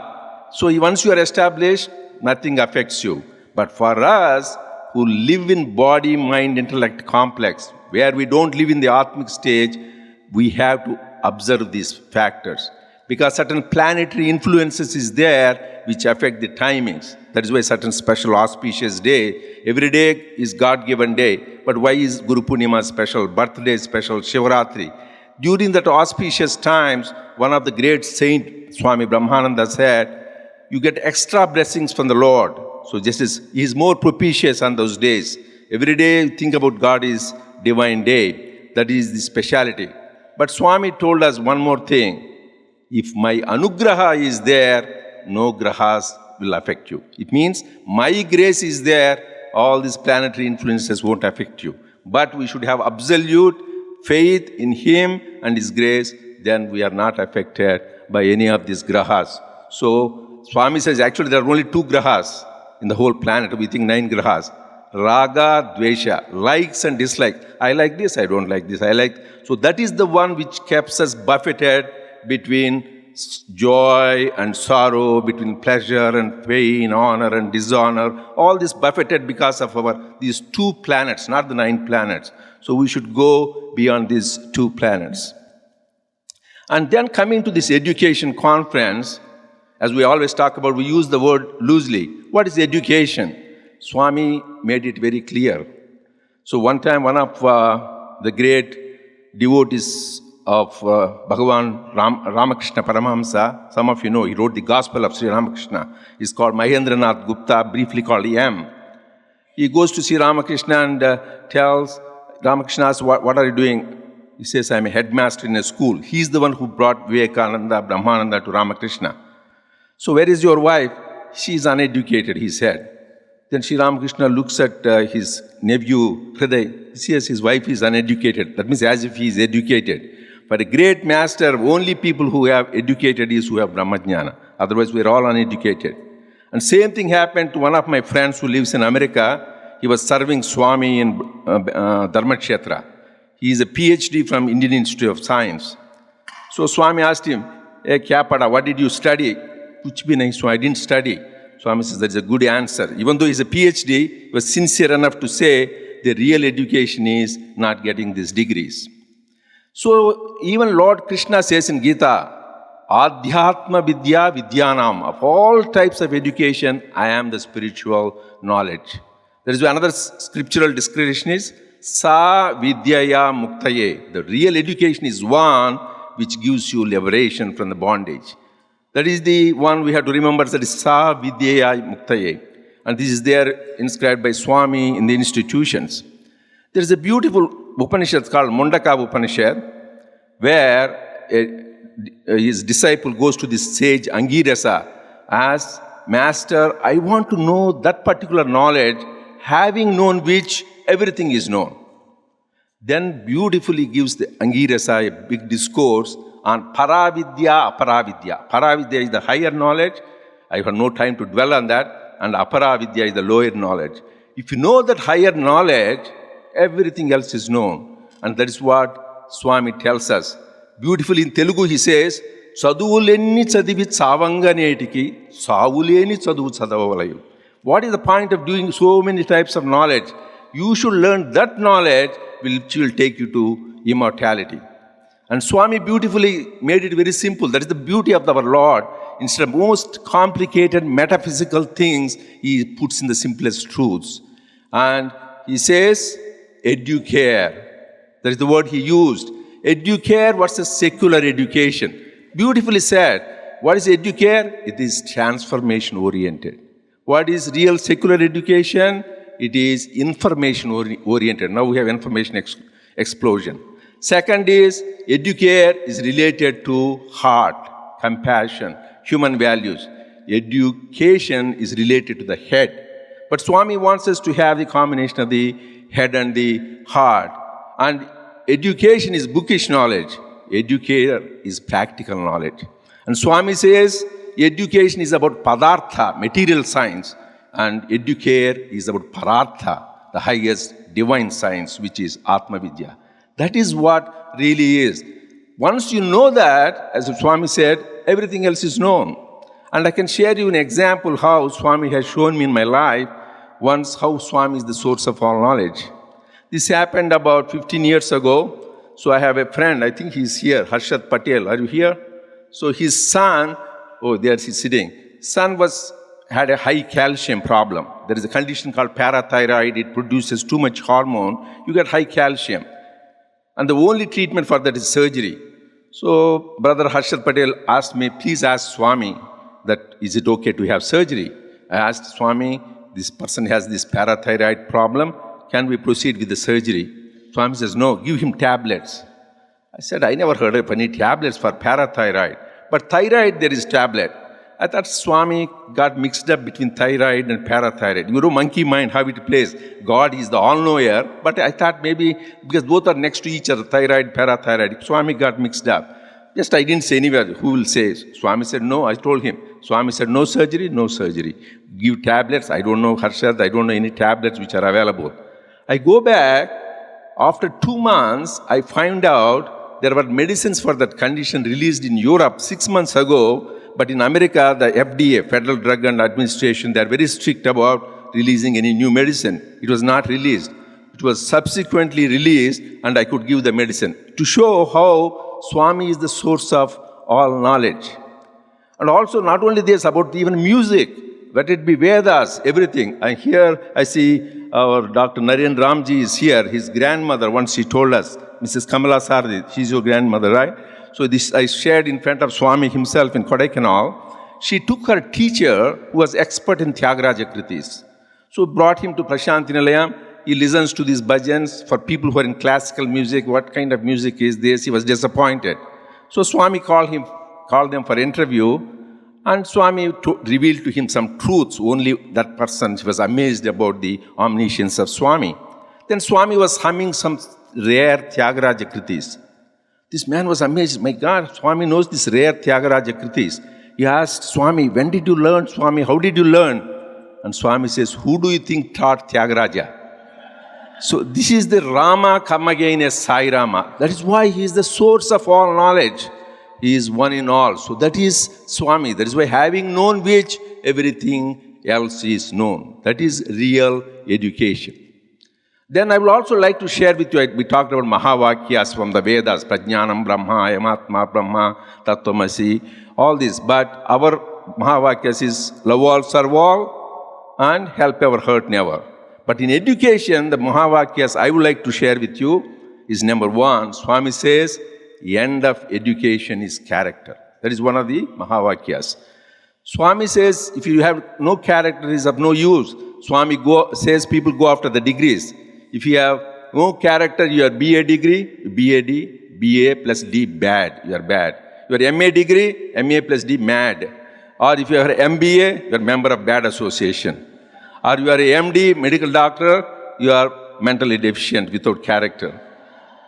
Speaker 4: So once you are established, nothing affects you. But for us, who live in body, mind, intellect complex, where we don't live in the Atmic stage, we have to observe these factors. Because certain planetary influences is there which affect the timings. That is why certain special auspicious day, every day is God-given day. But why is Guru Purnima special, birthday special, Shivaratri? During that auspicious times, one of the great saint, Swami Brahmananda said, you get extra blessings from the Lord. So just as He is more propitious on those days. Every day think about God is divine day. That is the speciality. But Swami told us one more thing. If my anugraha is there, no grahas will affect you. It means my grace is there, all these planetary influences won't affect you. But we should have absolute faith in Him and His grace, then we are not affected by any of these grahas. So Swami says actually there are only 2 grahas in the whole planet. We think 9 grahas. Raga, Dvesha, likes and dislikes. I like this, I don't like this, I like. So that is the one which keeps us buffeted between joy and sorrow, between pleasure and pain, honor and dishonor. All this buffeted because of these 2 planets, not the 9 planets. So we should go beyond these 2 planets. And then coming to this education conference, as we always talk about, we use the word loosely. What is education? Swami made it very clear. So one time, one of the great devotees of Bhagavan Ramakrishna Paramahamsa, some of you know, he wrote the Gospel of Sri Ramakrishna. He's called Mahendranath Gupta, briefly called M. He goes to see Ramakrishna and tells, Ramakrishna asks, what are you doing? He says, I'm a headmaster in a school. He's the one who brought Vivekananda, Brahmananda to Ramakrishna. So where is your wife? She is uneducated, he said. Then Sri Ramakrishna looks at his nephew, Hriday. He says his wife is uneducated. That means as if he is educated. For a great master, only people who have educated is who have Brahmajnana. Otherwise, we are all uneducated. And same thing happened to one of my friends who lives in America. He was serving Swami in Dharmakshetra. He is a PhD from Indian Institute of Science. So Swami asked him, hey, kya pada, what did you study? Kuch bhi nahi, so I didn't study. Swami says, that's a good answer. Even though he's a PhD, he was sincere enough to say the real education is not getting these degrees. So even Lord Krishna says in Gita, Adhyatma Vidya Vidyanam. Of all types of education, I am the spiritual knowledge. There is another scriptural description is Sa Vidyaya Muktaye. The real education is one which gives you liberation from the bondage. That is the one we have to remember, that is Sa Vidyaya Muktaye. And this is there inscribed by Swami in the institutions. There is a beautiful Upanishad called Mundaka Upanishad, where his disciple goes to this sage Angirasa, asks, Master, I want to know that particular knowledge, having known which everything is known. Then beautifully gives the Angirasa a big discourse on Paravidya, Aparavidya. Paravidya is the higher knowledge. I have no time to dwell on that. And Aparavidya is the lower knowledge. If you know that higher knowledge, everything else is known. And that is what Swami tells us. Beautifully in Telugu he says, Chaduvulenni chadivi chavanganetiki, savuleni chaduvu chadavavalayu. What is the point of doing so many types of knowledge? You should learn that knowledge which will take you to immortality. And Swami beautifully made it very simple. That is the beauty of our Lord. Instead of most complicated metaphysical things, He puts in the simplest truths. And He says, educare. That is the word He used. Educare versus secular education. Beautifully said. What is educare? It is transformation oriented. What is real secular education? It is information oriented. Now we have information explosion. Second is, educare is related to heart, compassion, human values. Education is related to the head. But Swami wants us to have the combination of the head and the heart. And education is bookish knowledge. Educator is practical knowledge. And Swami says, education is about padartha, material science. And educare is about parartha, the highest divine science, which is Atma Vidya. That is what really is. Once you know that, as Swami said, everything else is known. And I can share you an example how Swami has shown me in my life, once how Swami is the source of all knowledge. This happened about 15 years ago. So I have a friend, I think he's here, Harshad Patel. Are you here? So his son, oh, there he's sitting. Son had a high calcium problem. There is a condition called parathyroid. It produces too much hormone. You get high calcium. And the only treatment for that is surgery. So Brother Harshad Patel asked me, please ask Swami that is it okay to have surgery? I asked Swami, this person has this parathyroid problem. Can we proceed with the surgery? Swami says, no, give him tablets. I said, I never heard of any tablets for parathyroid. But thyroid, there is tablet. I thought Swami got mixed up between thyroid and parathyroid. You know, monkey mind, how it plays. God is the all-knower. But I thought maybe, because both are next to each other, thyroid, parathyroid, Swami got mixed up. Just I didn't say anywhere. Who will say? Swami said, no. I told him. Swami said, no surgery, no surgery. Give tablets. I don't know, Harshad, I don't know any tablets which are available. I go back. After 2 months, I find out there were medicines for that condition released in Europe 6 months ago. But in America, the FDA, Federal Drug and Administration, they are very strict about releasing any new medicine. It was not released. It was subsequently released, and I could give the medicine to show how Swami is the source of all knowledge. And also, not only this, about even music, let it be Vedas, everything. And here I see our Dr. Naren Ramji is here. His grandmother, once she told us, Mrs. Kamala Sardi, she's your grandmother, right? So this I shared in front of Swami himself in Kodaikanal. She took her teacher, who was expert in Tyagaraja Kritis. So brought him to Prashanti Nilayam. He listens to these bhajans for people who are in classical music. What kind of music is this? He was disappointed. So Swami called them for interview, and Swami revealed to him some truths. Only that person was amazed about the omniscience of Swami. Then Swami was humming some rare Tyagaraja Kritis. This man was amazed. My God, Swami knows this rare Tyagaraja Kritis. He asked Swami, when did you learn, Swami? How did you learn? And Swami says, who do you think taught Tyagaraja? So this is the Rama come again as Sai Rama. That is why he is the source of all knowledge. He is one in all. So that is Swami. That is why having known which, everything else is known. That is real education. Then I would also like to share with you, we talked about Mahavakyas from the Vedas, Prajnanam Brahma, Ayamatma Brahma, Tattvamasi, all this. But our Mahavakyas is love all, serve all, and help ever, hurt never. But in education, the Mahavakyas I would like to share with you is number 1. Swami says, the end of education is character. That is one of the Mahavakyas. Swami says, if you have no character, it is of no use. Swami says people go after the degrees. If you have no character, you are BA degree, BAD, BA plus D, bad. You are bad. Your MA degree, MA plus D, mad. Or if you are MBA, you are member of bad association. Or you are a MD, medical doctor, you are mentally deficient without character.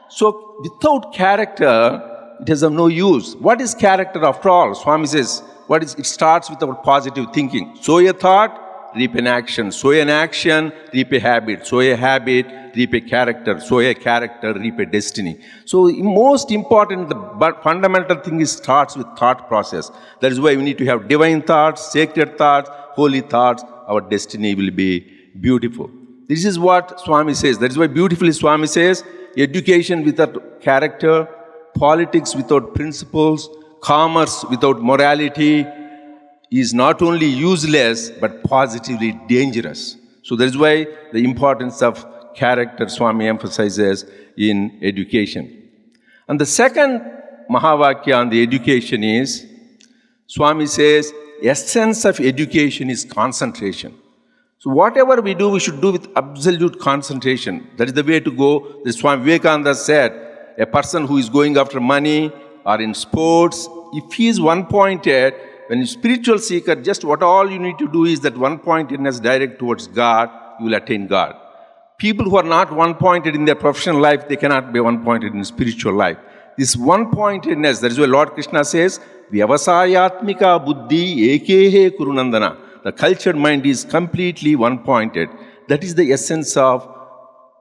Speaker 4: So without character, it is of no use. What is character after all? Swami says, it starts with our positive thinking. Sow a thought, reap an action. Sow an action, reap a habit. Sow a habit, reap a character. Sow a character, reap a destiny. So most important, the fundamental thing is starts with thought process. That is why we need to have divine thoughts, sacred thoughts, holy thoughts. Our destiny will be beautiful. This is what Swami says. That is why beautifully Swami says, education without character, politics without principles, commerce without morality is not only useless, but positively dangerous. So that is why the importance of character Swami emphasizes in education. And the second Mahavakya on the education is, Swami says, essence of education is concentration. So whatever we do, we should do with absolute concentration. That is the way to go. The Swami Vivekananda said, a person who is going after money or in sports, if he is one-pointed, when you spiritual seeker, just what all you need to do is that one-pointedness direct towards God, you will attain God. People who are not one-pointed in their professional life, they cannot be one-pointed in spiritual life. This one-pointedness, that is why Lord Krishna says, Vyavasayatmika buddhi ekehe kurunandana. The cultured mind is completely one-pointed. That is the essence of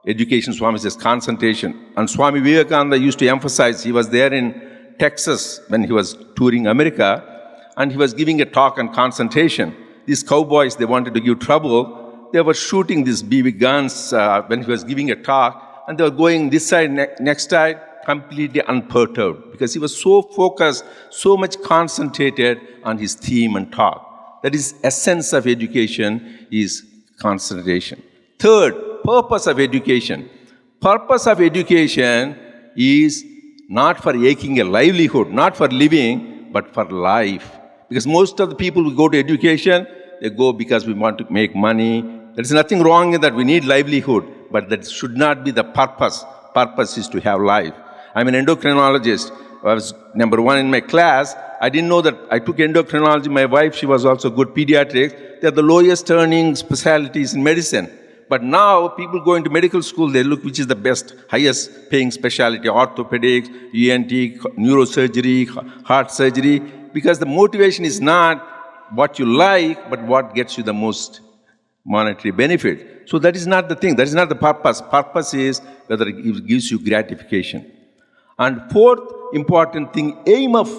Speaker 4: education. Swami says concentration. And Swami Vivekananda used to emphasize, he was there in Texas when he was touring America, and he was giving a talk on concentration. These cowboys, they wanted to give trouble. They were shooting these BB guns when he was giving a talk, and they were going this side, next side, completely unperturbed, because he was so focused, so much concentrated on his theme and talk. That is essence of education is concentration. Third, purpose of education. Purpose of education is not for making a livelihood, not for living, but for life. Because most of the people who go to education, they go because we want to make money. There is nothing wrong in that. We need livelihood, but that should not be the purpose. Purpose is to have life. I'm an endocrinologist. I was number 1 in my class. I didn't know that I took endocrinology. My wife, she was also good pediatrics. They're the lowest earning specialties in medicine. But now people go into medical school, they look which is the best, highest paying specialty, orthopedics, ENT, neurosurgery, heart surgery, because the motivation is not what you like, but what gets you the most monetary benefit. So that is not the thing, that is not the purpose. Purpose is whether it gives you gratification. And fourth important thing, aim of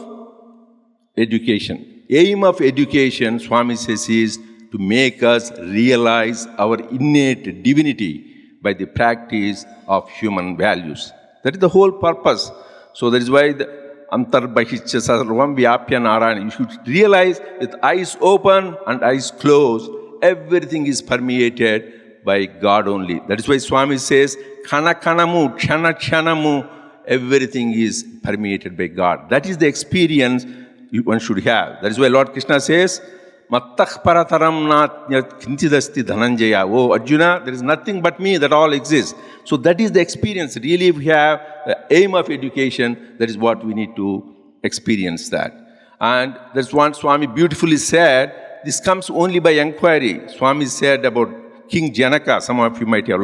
Speaker 4: education. Aim of education, Swami says, is to make us realize our innate divinity by the practice of human values. That is the whole purpose. So that is why the Antarbahicca Sarvam Vyapya Narayana. You should realize with eyes open and eyes closed, everything is permeated by God only. That is why Swami says, Kana Kanamu, Chana Chanamu, everything is permeated by God. That is the experience one should have. That is why Lord Krishna says, Mattah parataram natya kinchidasti dhananjaya. Oh Arjuna, there is nothing but me, that all exists. So that is the experience. Really, if we have the aim of education, that is what we need to experience that. And that's what Swami beautifully said. This comes only by inquiry. Swami said about King Janaka, some of you might have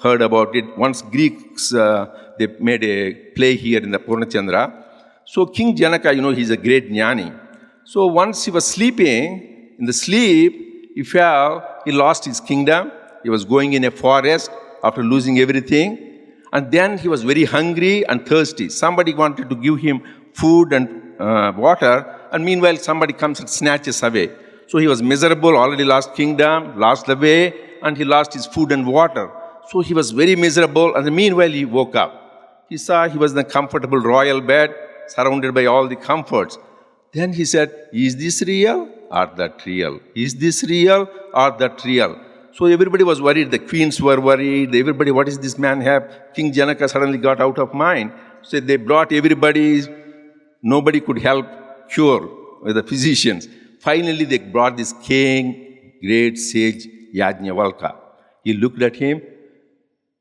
Speaker 4: heard about it. Once Greeks, they made a play here in the Purnachandra. So King Janaka, he's a great jnani. So once he was sleeping, in the sleep, he fell, he lost his kingdom. He was going in a forest after losing everything. And then he was very hungry and thirsty. Somebody wanted to give him food and water. And meanwhile, somebody comes and snatches away. So he was miserable, already lost kingdom, lost the way, and he lost his food and water. So he was very miserable. And meanwhile, he woke up. He saw he was in a comfortable royal bed, surrounded by all the comforts. Then he said, is this real or that real? Is this real or that real? So everybody was worried. The queens were worried. Everybody, what does this man have? King Janaka suddenly got out of mind. So they brought everybody. Nobody could help cure with the physicians. Finally, they brought this king, great sage, Yajnavalkya. He looked at him.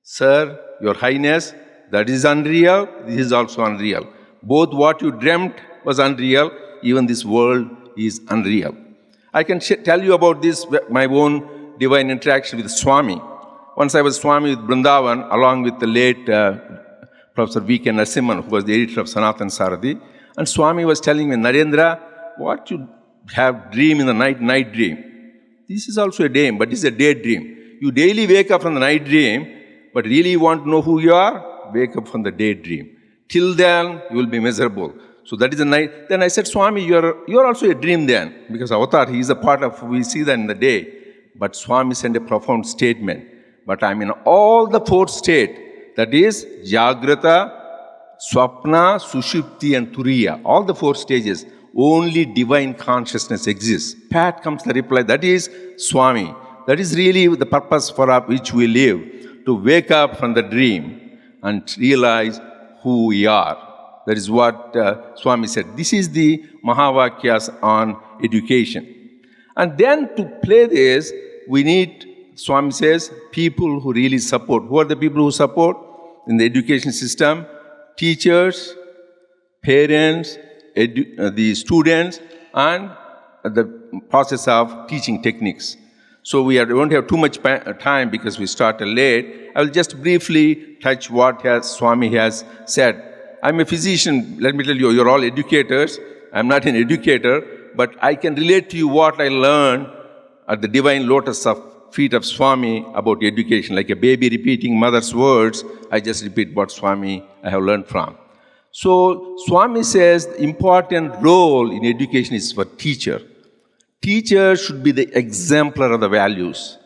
Speaker 4: Sir, your highness, that is unreal. This is also unreal. Both what you dreamt was unreal. Even this world is unreal. I can tell you about this, my own divine interaction with Swami. Once I was Swami with Vrindavan, along with the late Professor V.K. Narasimhan, who was the editor of Sanatan Sarathi. And Swami was telling me, Narendra, what you have dream in the night dream. This is also a dream, but this is a daydream. You daily wake up from the night dream, but really you want to know who you are? Wake up from the daydream. Till then, you will be miserable. So that is the night. Then I said, Swami, you are also a dream then. Because Avatar, he is a part of, we see that in the day. But Swami sent a profound statement. But I'm in all the fourth state. That is, Jagrata, Swapna, Sushupti and Turiya. All the four stages. Only divine consciousness exists. Pat comes the reply. That is Swami. That is really the purpose for which we live. To wake up from the dream and realize who we are. That is what Swami said. This is the Mahavakyas on education. And then to play this, we need, Swami says, people who really support. Who are the people who support in the education system? Teachers, parents, the students, and the process of teaching techniques. So we don't have too much time because we started late. I will just briefly touch what Swami has said. I'm a physician. Let me tell you, you're all educators. I'm not an educator, but I can relate to you what I learned at the divine lotus of feet of Swami about education. Like a baby repeating mother's words, I just repeat what Swami I have learned from. So Swami says the important role in education is for teacher. Teacher should be the exemplar of the values.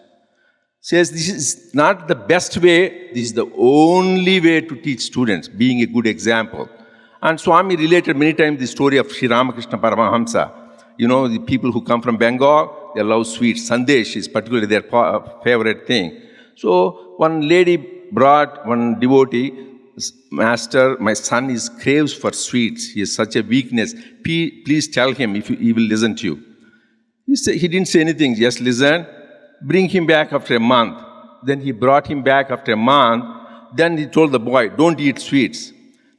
Speaker 4: Says this is not the best way, this is the only way to teach students, being a good example. And Swami related many times the story of Sri Ramakrishna Paramahamsa. The people who come from Bengal, they love sweets. Sandesh is particularly their favorite thing. So one lady brought one devotee, Master, my son craves for sweets. He has such a weakness. Please tell him if he will listen to you. He didn't say anything, just listen. Bring him back after a month. Then he brought him back after a month. Then he told the boy, don't eat sweets.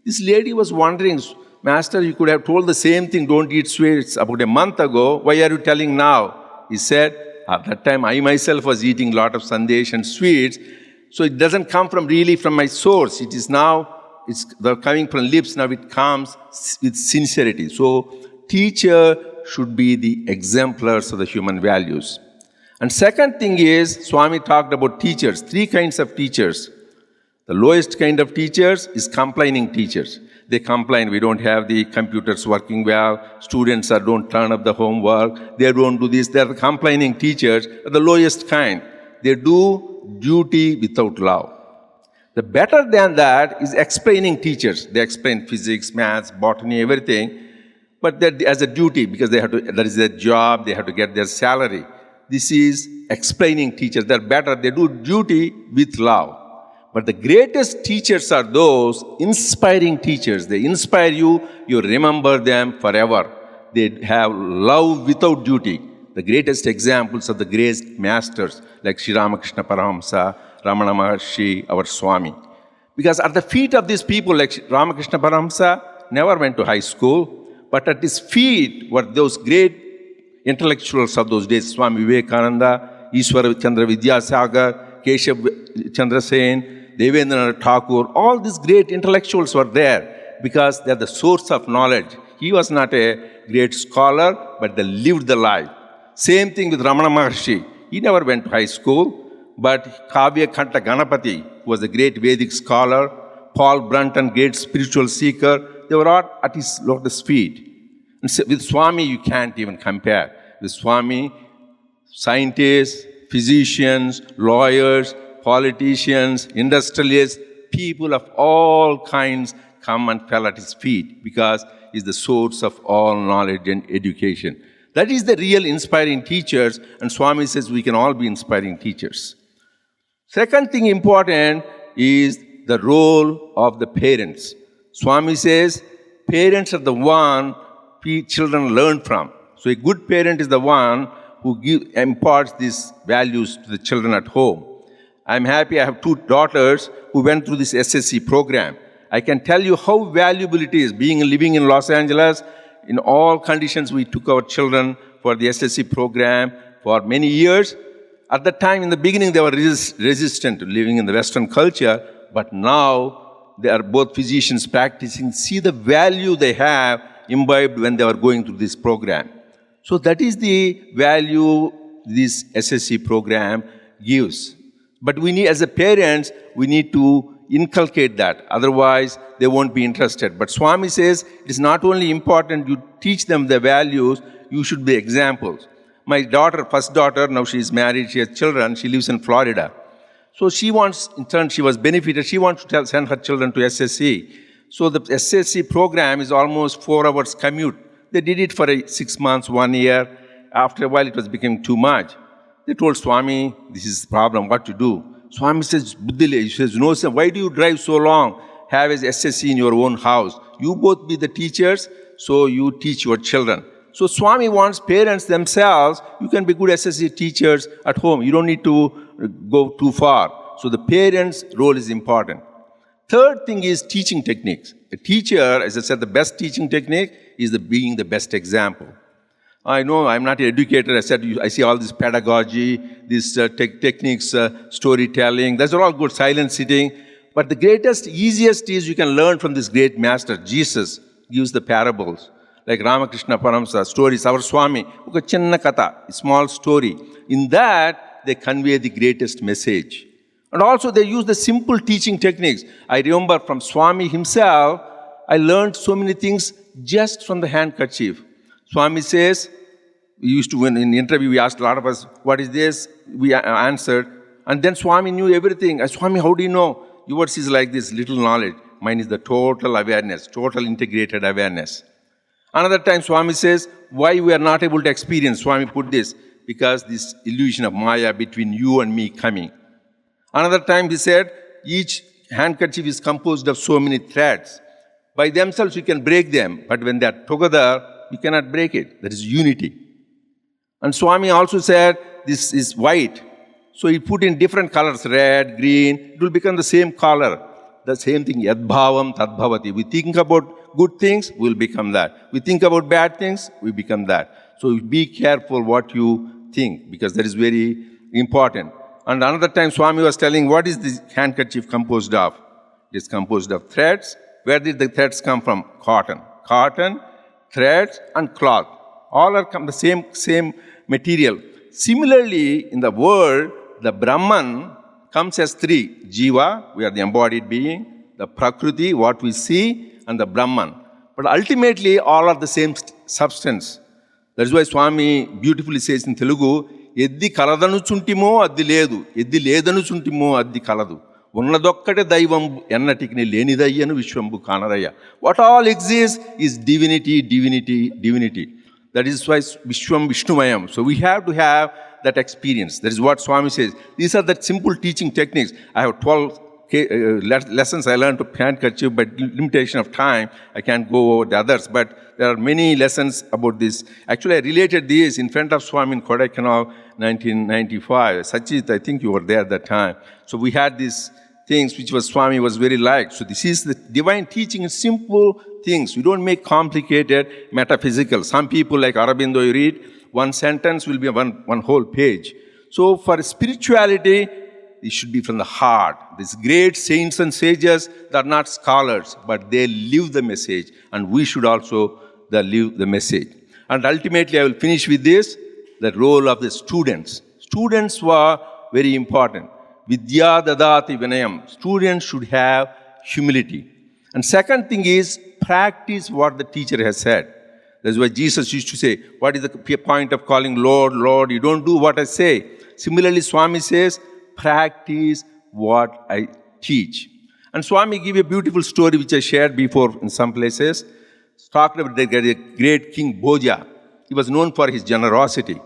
Speaker 4: This lady was wondering, Master, you could have told the same thing, don't eat sweets, about a month ago. Why are you telling now? He said, at that time I myself was eating a lot of sandesh and sweets. So it doesn't come from really from my source. It is now, they're coming from lips, now it comes with sincerity. So teacher should be the exemplars of the human values. And second thing is, Swami talked about teachers, 3 kinds of teachers. The lowest kind of teachers is complaining teachers. They complain, we don't have the computers working well, students don't turn up the homework, they don't do this. They're the complaining teachers, the lowest kind. They do duty without love. The better than that is explaining teachers. They explain physics, maths, botany, everything, but that as a duty, because they have to, that is their job, they have to get their salary. This is explaining teachers. They're better, they do duty with love. But the greatest teachers are those inspiring teachers. They inspire you, you remember them forever. They have love without duty. The greatest examples of the great masters like Sri Ramakrishna Paramahamsa, Ramana Maharshi, our Swami. Because at the feet of these people like Ramakrishna Paramahamsa never went to high school, but at his feet were those great intellectuals of those days, Swami Vivekananda, Ishwara Chandra Vidyasagar, Keshav Chandra Sen, Devendranath Thakur, all these great intellectuals were there because they are the source of knowledge. He was not a great scholar, but they lived the life. Same thing with Ramana Maharshi. He never went to high school, but Kavya Kanta Ganapati, who was a great Vedic scholar, Paul Brunton, great spiritual seeker, they were all at his lotus feet. And so with Swami, you can't even compare. With Swami, scientists, physicians, lawyers, politicians, industrialists, people of all kinds come and fell at his feet because he is the source of all knowledge and education. That is the real inspiring teachers, and Swami says we can all be inspiring teachers. Second thing important is the role of the parents. Swami says parents are the one children learn from. So a good parent is the one who imparts these values to the children at home. I'm happy I have 2 daughters who went through this SSE program. I can tell you how valuable it is living in Los Angeles. In all conditions, we took our children for the SSE program for many years. At that time, in the beginning, they were resistant to living in the Western culture, but now they are both physicians practicing. See the value they have imbibed when they were going through this program. So that is the value this SSE program gives. But we need, as a parents, we need to inculcate that. Otherwise, they won't be interested. But Swami says it is not only important you teach them the values, you should be examples. My daughter, first daughter, now she is married, she has children, she lives in Florida. So she wants, in turn, she was benefited, she wants to send her children to SSE. So the SSE program is almost 4 hours commute. They did it for 6 months, 1 year. After a while, it was becoming too much. They told Swami, this is the problem, what to do? Swami says, Buddhile, he says, no, sir, why do you drive so long? Have an SSE in your own house. You both be the teachers, so you teach your children. So Swami wants parents themselves, you can be good SSE teachers at home. You don't need to go too far. So the parents' role is important. Third thing is teaching techniques. A teacher, as I said, the best teaching technique is being the best example. I know I'm not an educator. I said, I see all this pedagogy, these techniques, storytelling. Those are all good, silent sitting. But the greatest, easiest is you can learn from this great master. Jesus gives the parables. Like Ramakrishna Paramahamsa, stories, our Swami, Uka Chinna Katha, a small story. In that, they convey the greatest message. And also they use the simple teaching techniques. I remember from Swami himself, I learned so many things just from the handkerchief. Swami says, we used to, in the interview, we asked a lot of us, what is this? We answered. And then Swami knew everything. Swami, how do you know? Yours is like this little knowledge. Mine is the total awareness, total integrated awareness. Another time Swami says, why we are not able to experience? Swami put this, because this illusion of Maya between you and me coming. Another time he said, each handkerchief is composed of so many threads. By themselves you can break them, but when they are together, you cannot break it. That is unity. And Swami also said, this is white. So he put in different colors, red, green, it will become the same color. The same thing, yadbhavam tadbhavati. We think about good things, we will become that. We think about bad things, we become that. So be careful what you think, because that is very important. And another time Swami was telling, what is this handkerchief composed of? It is composed of threads. Where did the threads come from? Cotton. Cotton, threads, and cloth. All are the same material. Similarly, in the world, the Brahman comes as three. Jiva, we are the embodied being, the Prakriti, what we see, and the Brahman. But ultimately, all are the same substance. That is why Swami beautifully says in Telugu, Eddi kaladanu chuntimo addi ledu, eddi ledanu chuntimo addi kaladu. Unnadokkate daivam ennatikini lenidayyanu vishwambu kanaraya. What all exists is divinity, divinity, divinity. That is why Vishwam Vishnumayam. So we have to have that experience. That is what Swami says. These are the simple teaching techniques. I have 12 lessons I learned to handkerchief, but limitation of time, I can't go over the others. But there are many lessons about this. Actually, I related this in front of Swami in Kodaikanal, 1995. Sachit, I think you were there at that time. So we had these things which was Swami was very liked. So this is the divine teaching in simple things. We don't make complicated metaphysical. Some people like Aurobindo, you read, one sentence will be one whole page. So for spirituality, it should be from the heart. These great saints and sages, they are not scholars, but they live the message. And we should also live the message. And ultimately, I will finish with this, the role of the students. Students were very important. Vidya dadati vinayam. Students should have humility. And second thing is, practice what the teacher has said. That's why Jesus used to say, what is the point of calling Lord, Lord? You don't do what I say. Similarly, Swami says, practice what I teach. And Swami gave a beautiful story which I shared before in some places. He talked about the great King Bhoja. He was known for his generosity.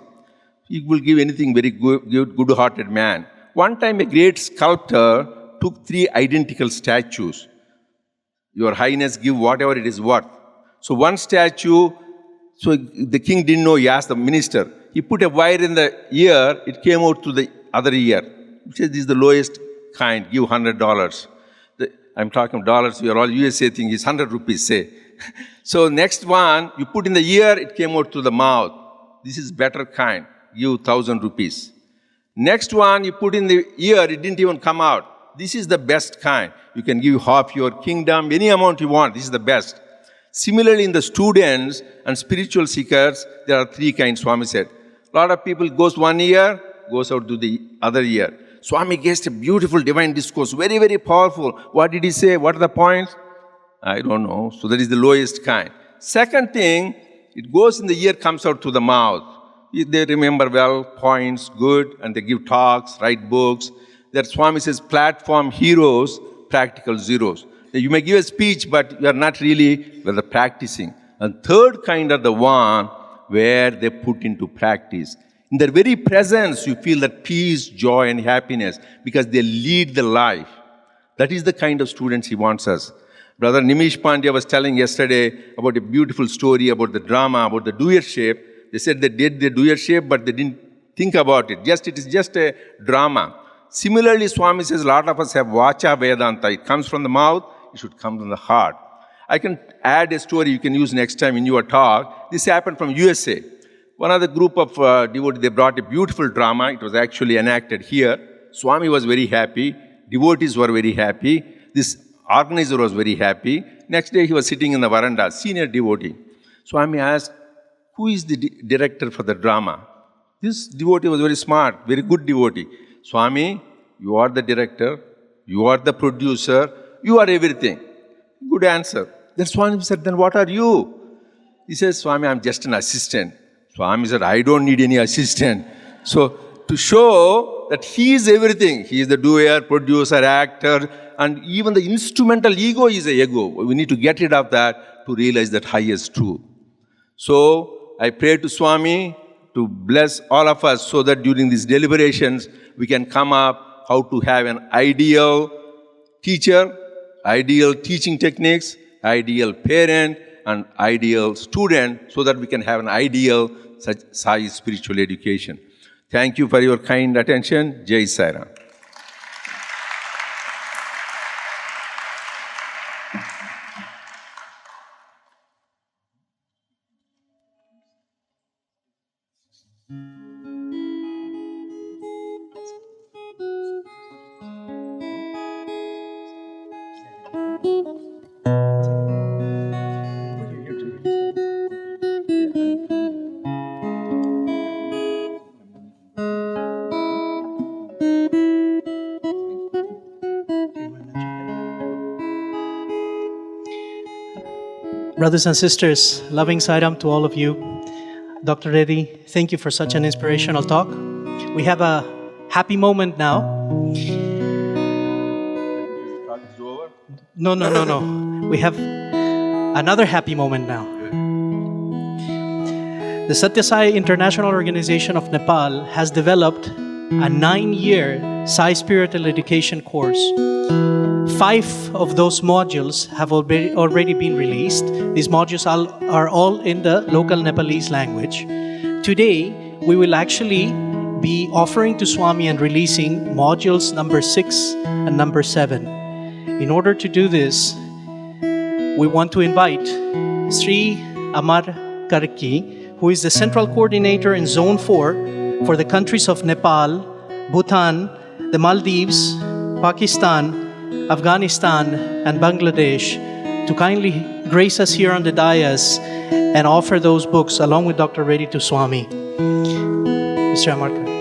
Speaker 4: He will give anything very good-hearted man. One time a great sculptor took 3 identical statues. Your Highness, give whatever it is worth. So one statue, so the king didn't know, he asked the minister. He put a wire in the ear, it came out to the other ear. He said, this is the lowest kind, give $100. I'm talking dollars, we are all USA thing, is 100 rupees, say. So next one, you put in the ear, it came out to the mouth. This is better kind, give 1,000 rupees. Next one, you put in the ear, it didn't even come out. This is the best kind. You can give half your kingdom, any amount you want, this is the best. Similarly, in the students and spiritual seekers, there are 3 kinds, Swami said. A lot of people goes one ear, goes out to the other ear. Swami gave a beautiful divine discourse, very, very powerful. What did he say? What are the points? I don't know. So that is the lowest kind. Second thing, it goes in the ear, comes out to the mouth. They remember well, points, good, and they give talks, write books. That Swami says, platform heroes, practical zeros. You may give a speech, but you are not really practicing. And third kind are the one where they put into practice. In their very presence, you feel that peace, joy, and happiness because they lead the life. That is the kind of students he wants us. Brother Nimish Pandya was telling yesterday about a beautiful story about the drama, about the doership. They said they did the doership, but they didn't think about it. It is just a drama. Similarly, Swami says a lot of us have Vacha Vedanta. It comes from the mouth, it should come from the heart. I can add a story you can use next time in your talk. This happened from USA. One other group of devotees, they brought a beautiful drama. It was actually enacted here. Swami was very happy. Devotees were very happy. This organizer was very happy. Next day, he was sitting in the veranda, senior devotee. Swami asked, who is the director for the drama? This devotee was very smart, very good devotee. Swami, you are the director, you are the producer, you are everything. Good answer. Then Swami said, then what are you? He says, Swami, I'm just an assistant. Swami said, I don't need any assistant. So, to show that he is everything, he is the doer, producer, actor, and even the instrumental ego is a ego. We need to get rid of that to realize that highest truth. So, I pray to Swami to bless all of us so that during these deliberations, we can come up how to have an ideal teacher, ideal teaching techniques, ideal parent, and ideal student so that we can have an ideal Sai spiritual education. Thank you for your kind attention. Jai Sai Ram.
Speaker 1: Brothers and sisters, loving Sairam to all of you. Dr. Reddy, thank you for such an inspirational talk. We have a happy moment now. No. We have another happy moment now. The Satya Sai International Organization of Nepal has developed a 9-year Sai Spiritual Education course. 5 of those modules have already been released. These modules are all in the local Nepalese language. Today, we will actually be offering to Swami and releasing modules number 6 and number 7. In order to do this, we want to invite Sri Amar Karki, who is the Central Coordinator in Zone 4 for the countries of Nepal, Bhutan, the Maldives, Pakistan, Afghanistan, and Bangladesh, to kindly grace us here on the dais and offer those books along with Dr. Reddy to Swami. Mr. Amar Karki.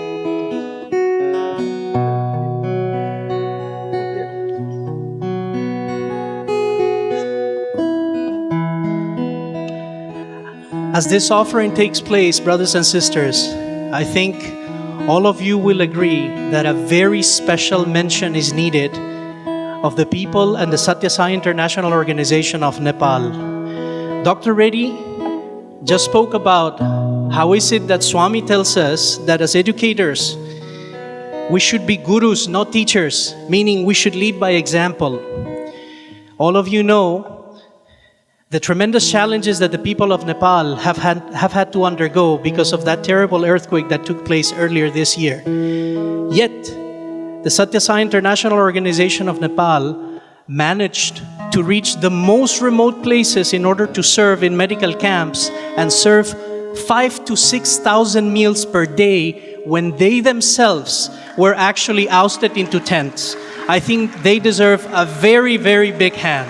Speaker 1: As this offering takes place, brothers and sisters, I think all of you will agree that a very special mention is needed of the people and the Satya Sai International Organization of Nepal. Dr. Reddy just spoke about how is it that Swami tells us that as educators, we should be gurus, not teachers, meaning we should lead by example. All of you know the tremendous challenges that the people of Nepal have had to undergo because of that terrible earthquake that took place earlier this year. Yet, the Satya Sai International Organization of Nepal managed to reach the most remote places in order to serve in medical camps and serve 5,000 to 6,000 meals per day when they themselves were actually ousted into tents. I think they deserve a very, very big hand.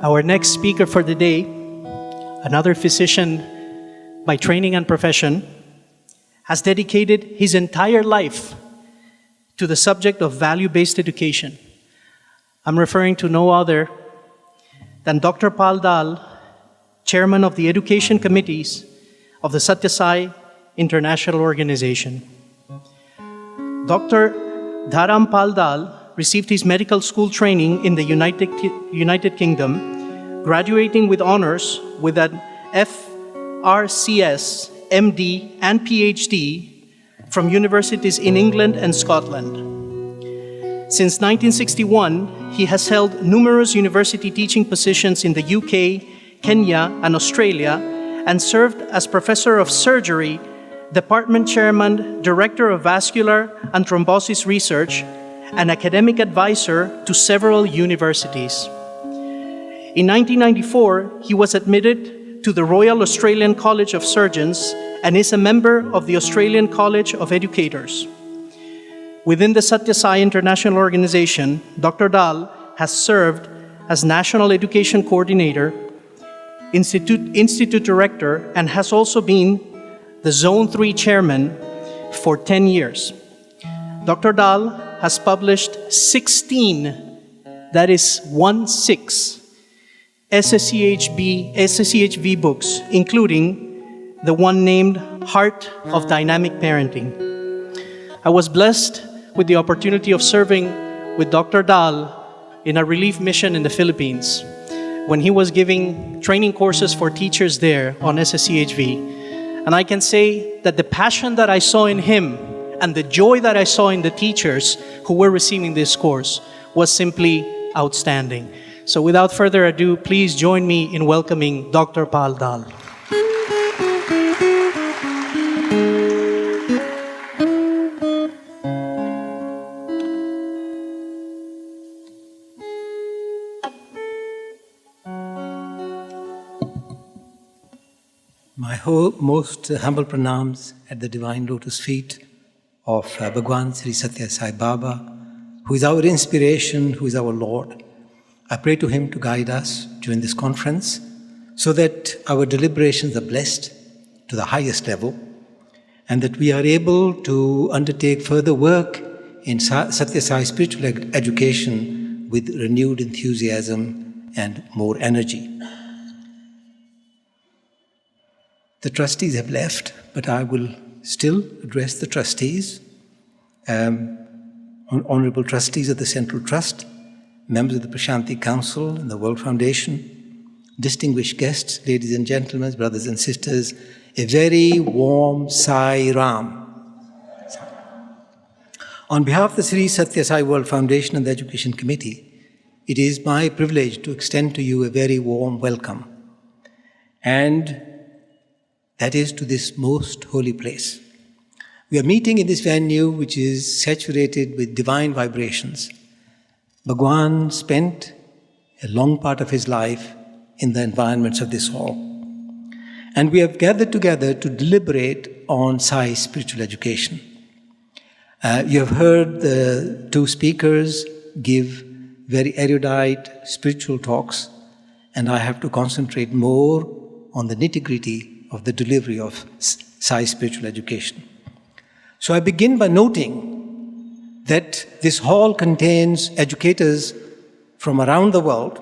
Speaker 1: Our next speaker for the day, another physician by training and profession, has dedicated his entire life to the subject of value-based education. I'm referring to no other than Dr. Pal Dal, chairman of the education committees of the Satya Sai International Organization. Dr. Dharam Pal Dal received his medical school training in the United Kingdom, graduating with honors with an FRCS, MD, and PhD from universities in England and Scotland. Since 1961, he has held numerous university teaching positions in the UK, Kenya, and Australia, and served as professor of surgery, department chairman, director of vascular and thrombosis research, and academic advisor to several universities. In 1994, he was admitted to the Royal Australian College of Surgeons and is a member of the Australian College of Educators. Within the Satya Sai International Organization, Dr. Dal has served as National Education Coordinator, Institute Director, and has also been the Zone 3 Chairman for 10 years. Dr. Dal has published 16, that is 16, SSEHV books, including the one named Heart of Dynamic Parenting. I was blessed with the opportunity of serving with Dr. Dal in a relief mission in the Philippines when he was giving training courses for teachers there on SSEHV. And I can say that the passion that I saw in him and the joy that I saw in the teachers who were receiving this course was simply outstanding. So without further ado, please join me in welcoming Dr. Pal Dal.
Speaker 5: My most humble pranams at the divine lotus feet of Bhagwan Sri Satya Sai Baba, who is our inspiration, who is our Lord. I pray to him to guide us during this conference so that our deliberations are blessed to the highest level and that we are able to undertake further work in Satya Sai spiritual education with renewed enthusiasm and more energy. The trustees have left, but I will still address the trustees, honorable trustees of the Central Trust, members of the Prashanti Council and the World Foundation, distinguished guests, ladies and gentlemen, brothers and sisters, a very warm Sai Ram. On behalf of the Sri Satya Sai World Foundation and the Education Committee, it is my privilege to extend to you a very warm welcome. And that is to this most holy place. We are meeting in this venue which is saturated with divine vibrations. Bhagwan spent a long part of his life in the environments of this hall. And we have gathered together to deliberate on Sai spiritual education. You have heard the two speakers give very erudite spiritual talks, and I have to concentrate more on the nitty-gritty of the delivery of Sai spiritual education. So I begin by noting that this hall contains educators from around the world,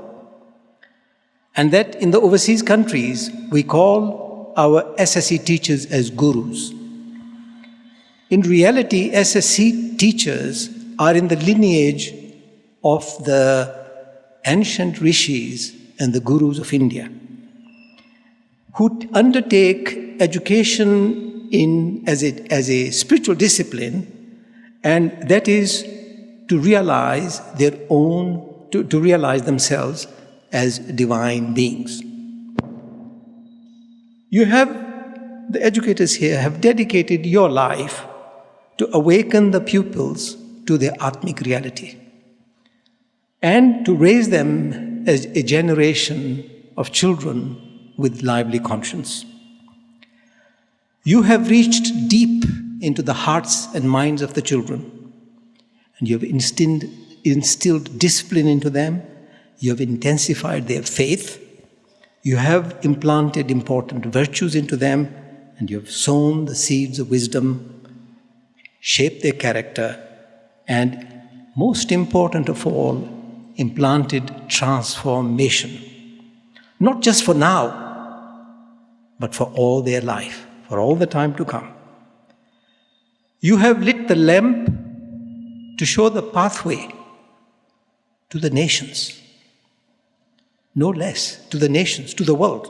Speaker 5: and that in the overseas countries we call our SSE teachers as gurus. In reality, SSE teachers are in the lineage of the ancient rishis and the gurus of India, who undertake education as a spiritual discipline, and that is to realize their own, to realize themselves as divine beings. You have, the educators here have dedicated your life to awaken the pupils to their Atmic reality and to raise them as a generation of children with lively conscience. You have reached deep into the hearts and minds of the children, and you have instilled discipline into them, you have intensified their faith, you have implanted important virtues into them, and you have sown the seeds of wisdom, shaped their character, and most important of all, implanted transformation. Not just for now, but for all their life, for all the time to come. You have lit the lamp to show the pathway to the nations, no less, to the nations, to the world.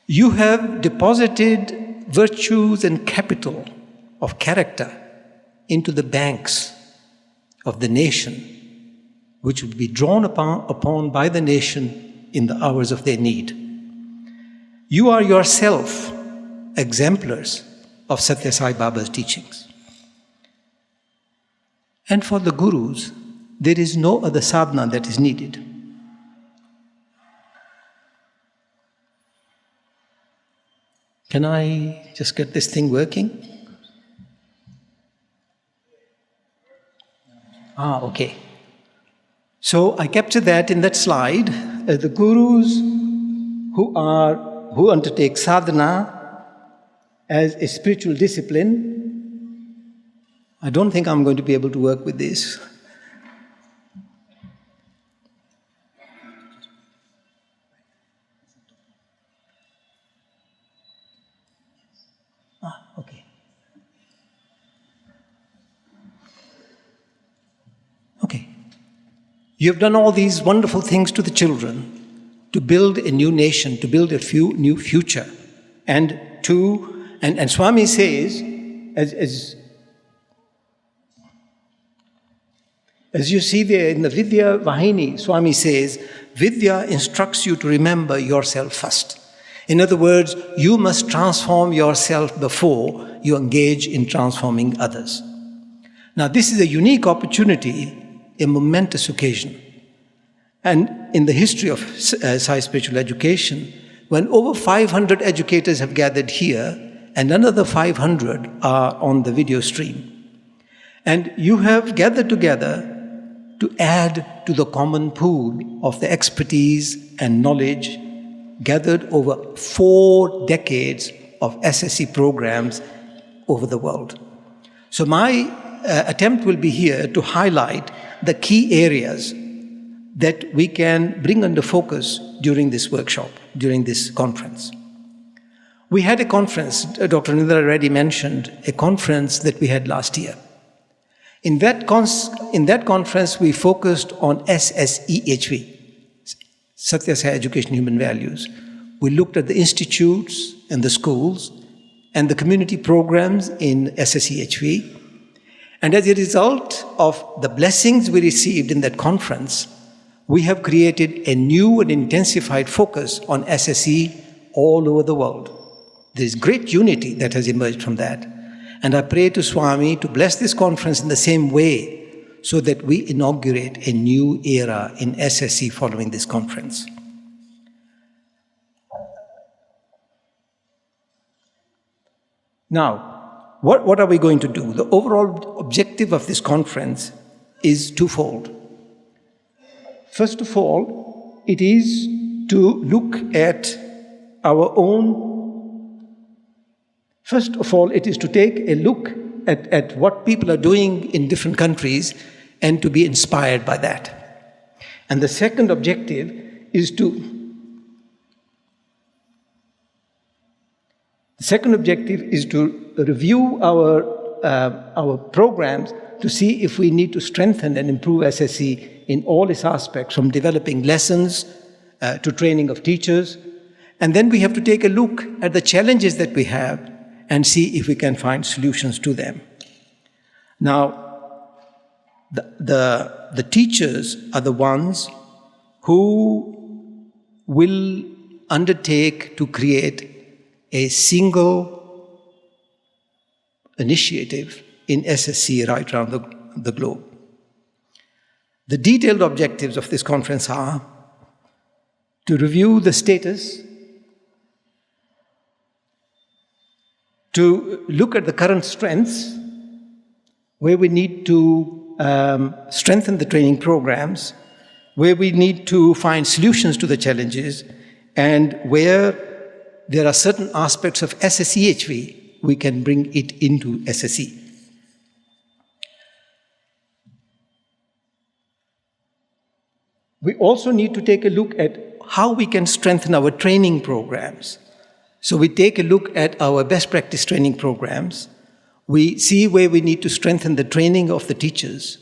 Speaker 5: You have deposited virtues and capital of character into the banks of the nation, which would be drawn upon by the nation in the hours of their need. You are yourself exemplars of Satya Sai Baba's teachings. And for the gurus, there is no other sadhana that is needed. Can I just get this thing working? Okay. So I captured that in that slide. The gurus who undertake sadhana as a spiritual discipline. I don't think I'm going to be able to work with this. Okay. Okay. You have done all these wonderful things to the children to build a new nation, to build a new future. And Swami says, as you see there in the Vidya Vahini, Swami says, Vidya instructs you to remember yourself first. In other words, you must transform yourself before you engage in transforming others. Now, this is a unique opportunity, a momentous occasion. And in the history of Sai spiritual education, when over 500 educators have gathered here, and another 500 are on the video stream, and you have gathered together to add to the common pool of the expertise and knowledge gathered over 4 decades of SSE programs over the world. So my attempt will be here to highlight the key areas that we can bring under focus during this workshop, during this conference. We had a conference, Dr. Nindra already mentioned, a conference that we had last year. In that conference, we focused on SSEHV, Satya Sai Education Human Values. We looked at the institutes and the schools and the community programs in SSEHV. And as a result of the blessings we received in that conference, we have created a new and intensified focus on SSE all over the world. There is great unity that has emerged from that. And I pray to Swami to bless this conference in the same way so that we inaugurate a new era in SSE following this conference. Now, what are we going to do? The overall objective of this conference is twofold. First of all, it is to look at our own. First of all, it is to take a look at what people are doing in different countries and to be inspired by that. And the second objective is to review our programs to see if we need to strengthen and improve SSE in all its aspects, from developing lessons to training of teachers. And then we have to take a look at the challenges that we have and see if we can find solutions to them. Now, the teachers are the ones who will undertake to create a single initiative in SSE right around the globe. The detailed objectives of this conference are to review the status, to look at the current strengths, where we need to strengthen the training programs, where we need to find solutions to the challenges, and where there are certain aspects of SSEHV, we can bring it into SSE. We also need to take a look at how we can strengthen our training programs. So we take a look at our best practice training programs. We see where we need to strengthen the training of the teachers.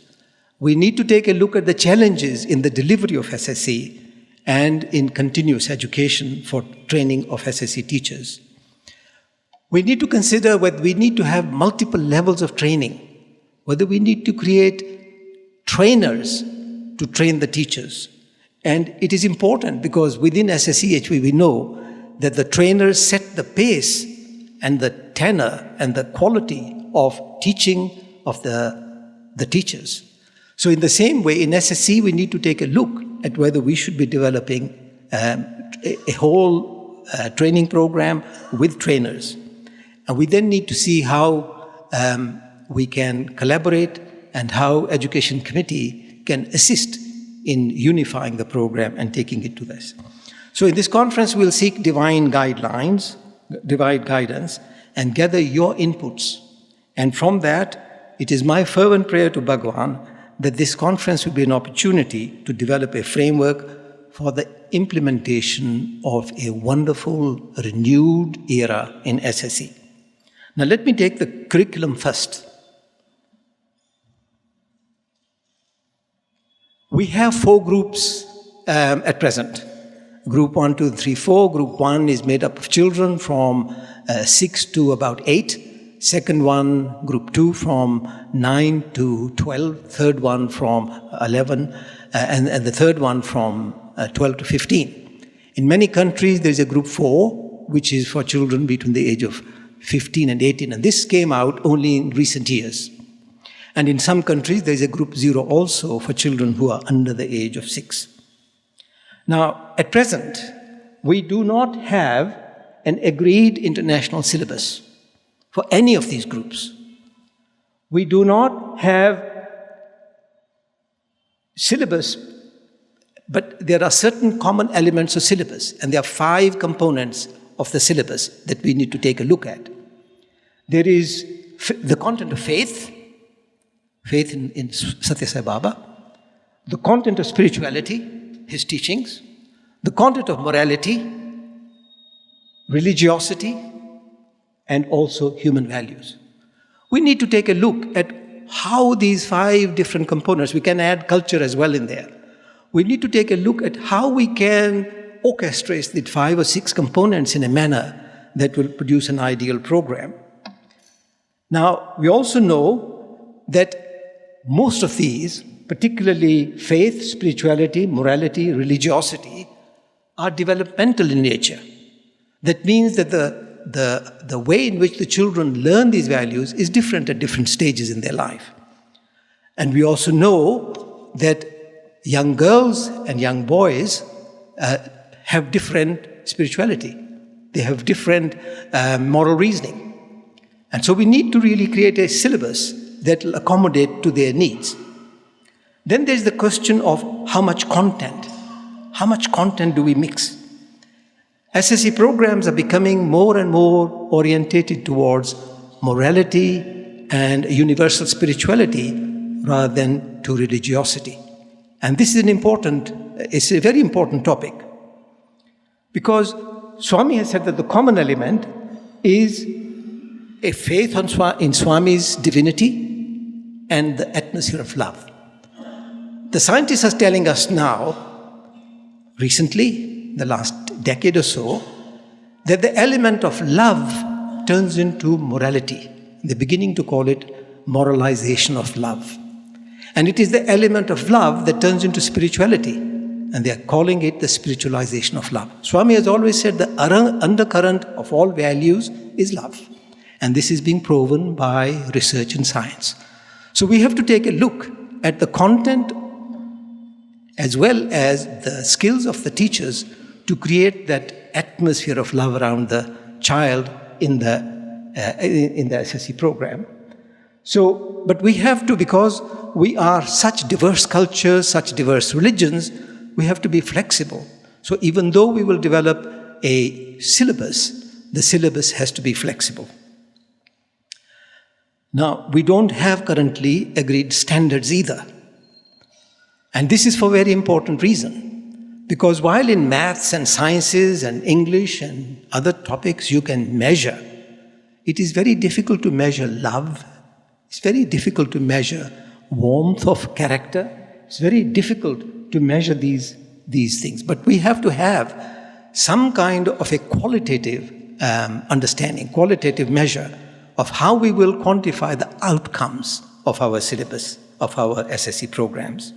Speaker 5: We need to take a look at the challenges in the delivery of SSE and in continuous education for training of SSE teachers. We need to consider whether we need to have multiple levels of training, whether we need to create trainers to train the teachers. And it is important because within SSEHV we know that the trainers set the pace and the tenor and the quality of teaching of the teachers. So in the same way, in SSE, we need to take a look at whether we should be developing a whole training program with trainers. And we then need to see how we can collaborate and how Education Committee can assist in unifying the program and taking it to this. So in this conference, we'll seek divine guidance, and gather your inputs. And from that, it is my fervent prayer to Bhagwan that this conference will be an opportunity to develop a framework for the implementation of a wonderful, renewed era in SSE. Now let me take the curriculum first. We have 4 groups at present. Group 1, 2, 3, 4. Group 1 is made up of children from 6 to about 8. Second one, group 2, from 9 to 12. Third one from 11. And the third one from 12 to 15. In many countries, there is a group 4, which is for children between the age of 15 and 18. And this came out only in recent years. And in some countries, there is a group 0 also for children who are under the age of 6. Now, at present, we do not have an agreed international syllabus for any of these groups. We do not have syllabus, but there are certain common elements of syllabus, and there are 5 components of the syllabus that we need to take a look at. There is the content of faith in Satya Sai Baba, the content of spirituality, his teachings, the content of morality, religiosity, and also human values. We need to take a look at how these 5 different components, we can add culture as well in there. We need to take a look at how we can orchestrate the 5 or 6 components in a manner that will produce an ideal program. Now, we also know that most of these, particularly faith, spirituality, morality, religiosity, are developmental in nature. That means that the way in which the children learn these values is different at different stages in their life. And we also know that young girls and young boys have different spirituality. They have different moral reasoning. And so we need to really create a syllabus that will accommodate to their needs. Then there's the question of how much content. How much content do we mix? SSE programs are becoming more and more orientated towards morality and universal spirituality rather than to religiosity. And this is it's a very important topic. Because Swami has said that the common element is a faith in Swami's divinity and the atmosphere of love. The scientists are telling us now, recently, the last decade or so, that the element of love turns into morality. They're beginning to call it moralization of love. And it is the element of love that turns into spirituality. And they are calling it the spiritualization of love. Swami has always said the undercurrent of all values is love. And this is being proven by research and science. So we have to take a look at the content as well as the skills of the teachers to create that atmosphere of love around the child in the SSE program. So, but we have to, because we are such diverse cultures, such diverse religions, we have to be flexible. So even though we will develop a syllabus, the syllabus has to be flexible. Now, we don't have currently agreed standards either. And this is for a very important reason. Because while in maths and sciences and English and other topics you can measure, it is very difficult to measure love. It's very difficult to measure warmth of character. It's very difficult to measure these things. But we have to have some kind of a qualitative understanding, qualitative measure of how we will quantify the outcomes of our syllabus of our SSE programs.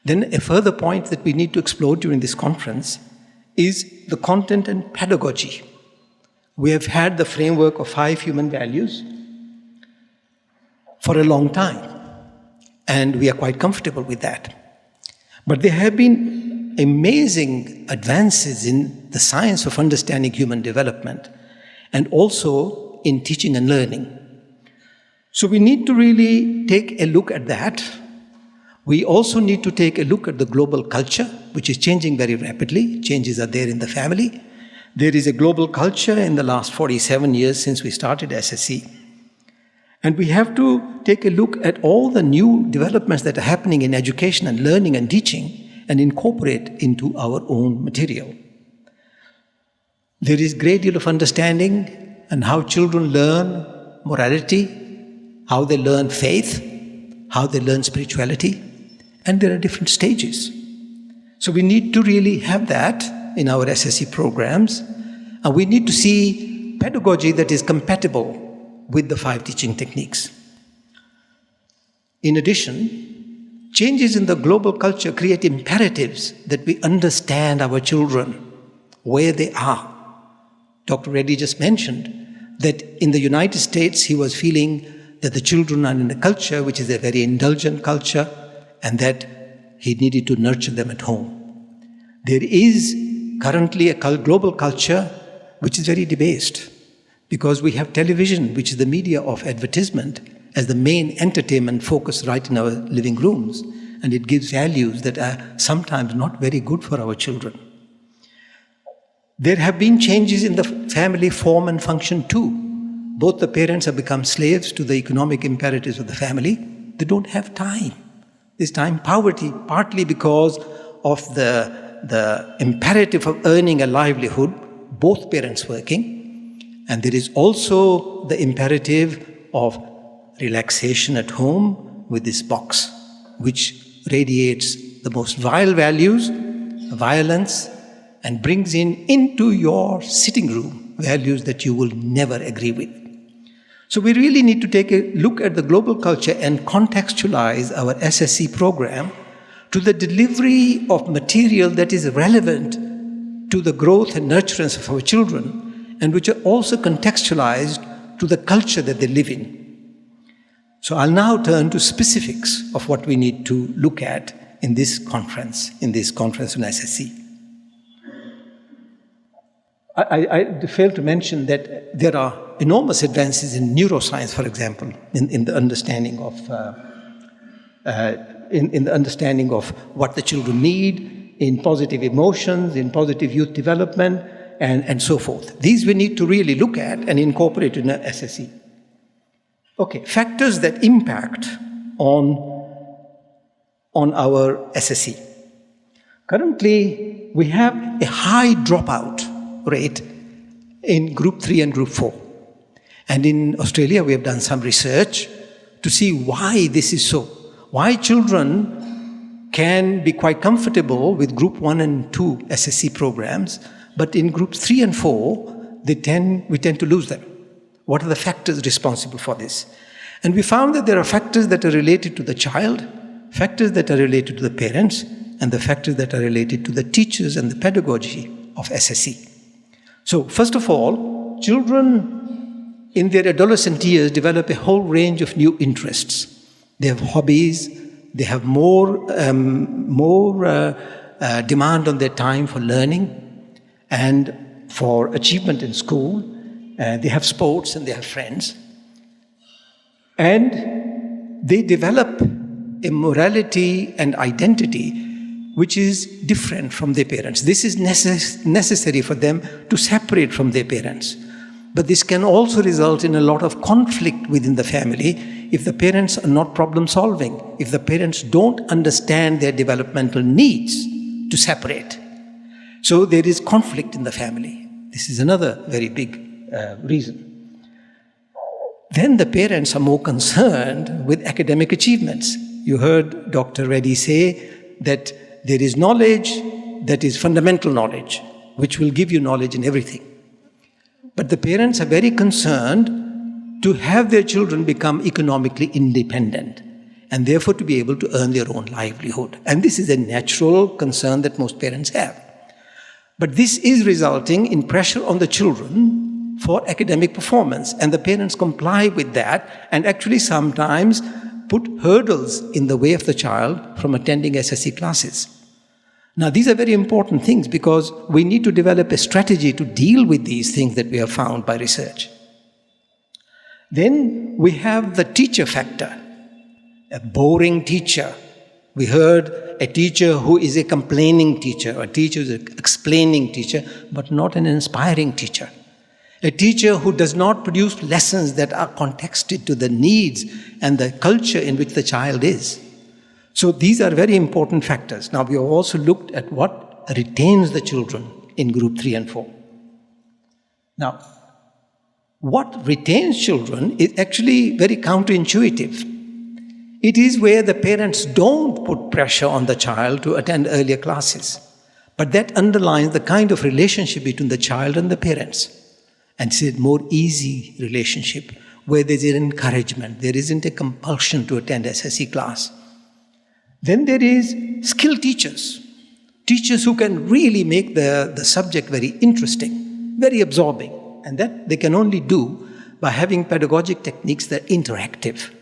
Speaker 5: Then a further point that we need to explore during this conference is the content and pedagogy. We have had the framework of 5 human values for a long time, and we are quite comfortable with that. But there have been amazing advances in the science of understanding human development and also in teaching and learning. So we need to really take a look at that. We also need to take a look at the global culture, which is changing very rapidly. Changes are there in the family. There is a global culture in the last 47 years since we started SSE. And we have to take a look at all the new developments that are happening in education and learning and teaching and incorporate into our own material. There is a great deal of understanding and how children learn morality, how they learn faith, how they learn spirituality, and there are different stages. So we need to really have that in our SSE programs, and we need to see pedagogy that is compatible with the 5 teaching techniques. In addition, changes in the global culture create imperatives that we understand our children, where they are. Dr. Reddy just mentioned that in the United States, he was feeling that the children are in a culture which is a very indulgent culture and that he needed to nurture them at home. There is currently a global culture which is very debased because we have television, which is the media of advertisement, as the main entertainment focus right in our living rooms, and it gives values that are sometimes not very good for our children. There have been changes in the family form and function too. Both the parents have become slaves to the economic imperatives of the family. They don't have time. There's time poverty, partly because of the imperative of earning a livelihood, both parents working, and there is also the imperative of relaxation at home with this box, which radiates the most vile values, violence, and brings into your sitting room values that you will never agree with. So we really need to take a look at the global culture and contextualize our SSE program to the delivery of material that is relevant to the growth and nurturance of our children, and which are also contextualized to the culture that they live in. So I'll now turn to specifics of what we need to look at in this conference on SSE. I failed to mention that there are enormous advances in neuroscience, for example, in the understanding of in the understanding of what the children need, in positive emotions, in positive youth development, and so forth. These we need to really look at and incorporate in our SSE. Okay, factors that impact on our SSE. Currently, we have a high dropout rate in Group 3 and Group 4. And in Australia, we have done some research to see why this is so. Why children can be quite comfortable with Group 1 and 2 SSE programs, but in Groups 3 and 4, we tend to lose them. What are the factors responsible for this? And we found that there are factors that are related to the child, factors that are related to the parents, and the factors that are related to the teachers and the pedagogy of SSE. So, first of all, children in their adolescent years develop a whole range of new interests. They have hobbies, they have more demand on their time for learning and for achievement in school. They have sports and they have friends. And they develop a morality and identity which is different from their parents. This is necessary for them to separate from their parents. But this can also result in a lot of conflict within the family if the parents are not problem solving, if the parents don't understand their developmental needs to separate. So there is conflict in the family. This is another very big reason. Then the parents are more concerned with academic achievements. You heard Dr. Reddy say that there is knowledge that is fundamental knowledge, which will give you knowledge in everything. But the parents are very concerned to have their children become economically independent. and therefore to be able to earn their own livelihood. And this is a natural concern that most parents have. But this is resulting in pressure on the children for academic performance, and the parents comply with that and actually sometimes put hurdles in the way of the child from attending SSE classes. Now, these are very important things because we need to develop a strategy to deal with these things that we have found by research. Then we have the teacher factor, a boring teacher. We heard a teacher who is a complaining teacher, a teacher who is an explaining teacher, but not an inspiring teacher. A teacher who does not produce lessons that are contexted to the needs and the culture in which the child is. So these are very important factors. Now we have also looked at what retains the children in group 3 and 4. Now, what retains children is actually very counterintuitive. It is where the parents don't put pressure on the child to attend earlier classes. But that underlines the kind of relationship between the child and the parents. And it's a more easy relationship where there's an encouragement. There isn't a compulsion to attend SSE class. Then there is skilled teachers. Teachers who can really make the subject very interesting, very absorbing. And that they can only do by having pedagogic techniques that are interactive.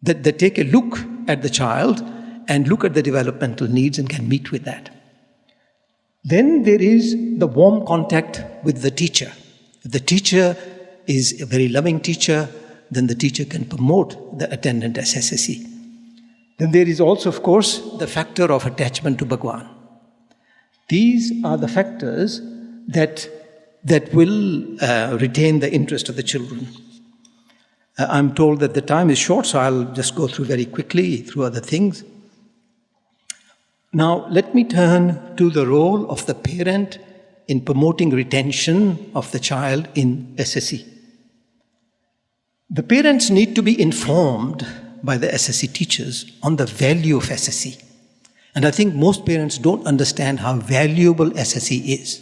Speaker 5: That they take a look at the child and look at the developmental needs and can meet with that. Then there is the warm contact with the teacher. If the teacher is a very loving teacher, then the teacher can promote the attendant as SSE. Then there is also, of course, the factor of attachment to Bhagwan. These are the factors that will retain the interest of the children. I'm told that the time is short, so I'll just go through very quickly through other things. Now, let me turn to the role of the parent in promoting retention of the child in SSE. The parents need to be informed by the SSE teachers on the value of SSE. And I think most parents don't understand how valuable SSE is.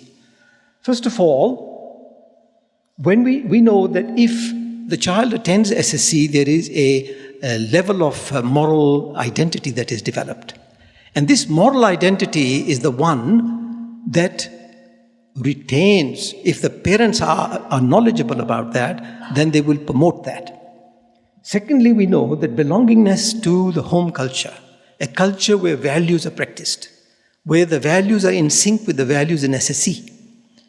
Speaker 5: First of all, when we know that if the child attends SSE, there is a level of moral identity that is developed. And this moral identity is the one that retains. If the parents are knowledgeable about that, then they will promote that. Secondly, we know that belongingness to the home culture, a culture where values are practiced, where the values are in sync with the values in SSE.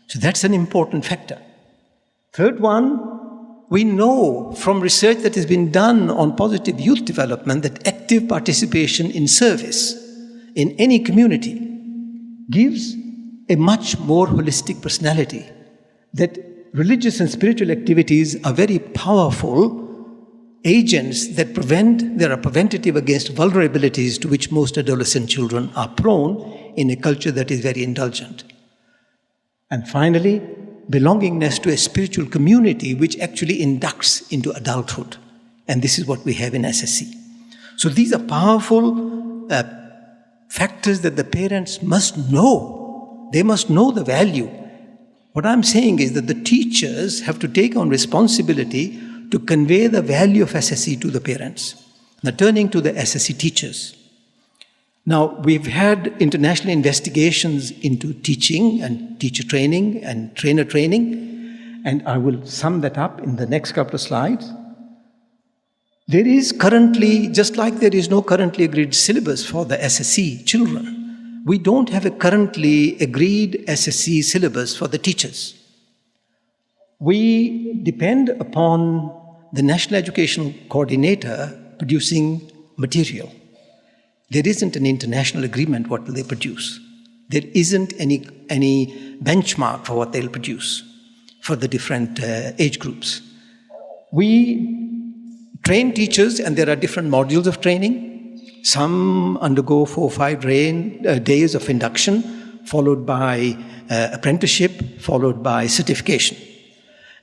Speaker 5: So that's an important factor. Third one, we know from research that has been done on positive youth development that active participation in service in any community gives a much more holistic personality, that religious and spiritual activities are very powerful agents that are preventative against vulnerabilities to which most adolescent children are prone in a culture that is very indulgent. And finally, belongingness to a spiritual community which actually inducts into adulthood. And this is what we have in SSE. So these are powerful factors that the parents must know. They must know the value. What I'm saying is that the teachers have to take on responsibility to convey the value of SSE to the parents. Now, turning to the SSE teachers. Now, we've had international investigations into teaching and teacher training and trainer training, and I will sum that up in the next couple of slides. There is currently, just like there is no currently agreed syllabus for the SSE children, we don't have a currently agreed SSE syllabus for the teachers. We depend upon the National Educational Coordinator producing material. There isn't an international agreement what will they produce. There isn't any benchmark for what they'll produce for the different age groups. We train teachers, and there are different modules of training. Some undergo 4 or 5 days of induction, followed by apprenticeship, followed by certification.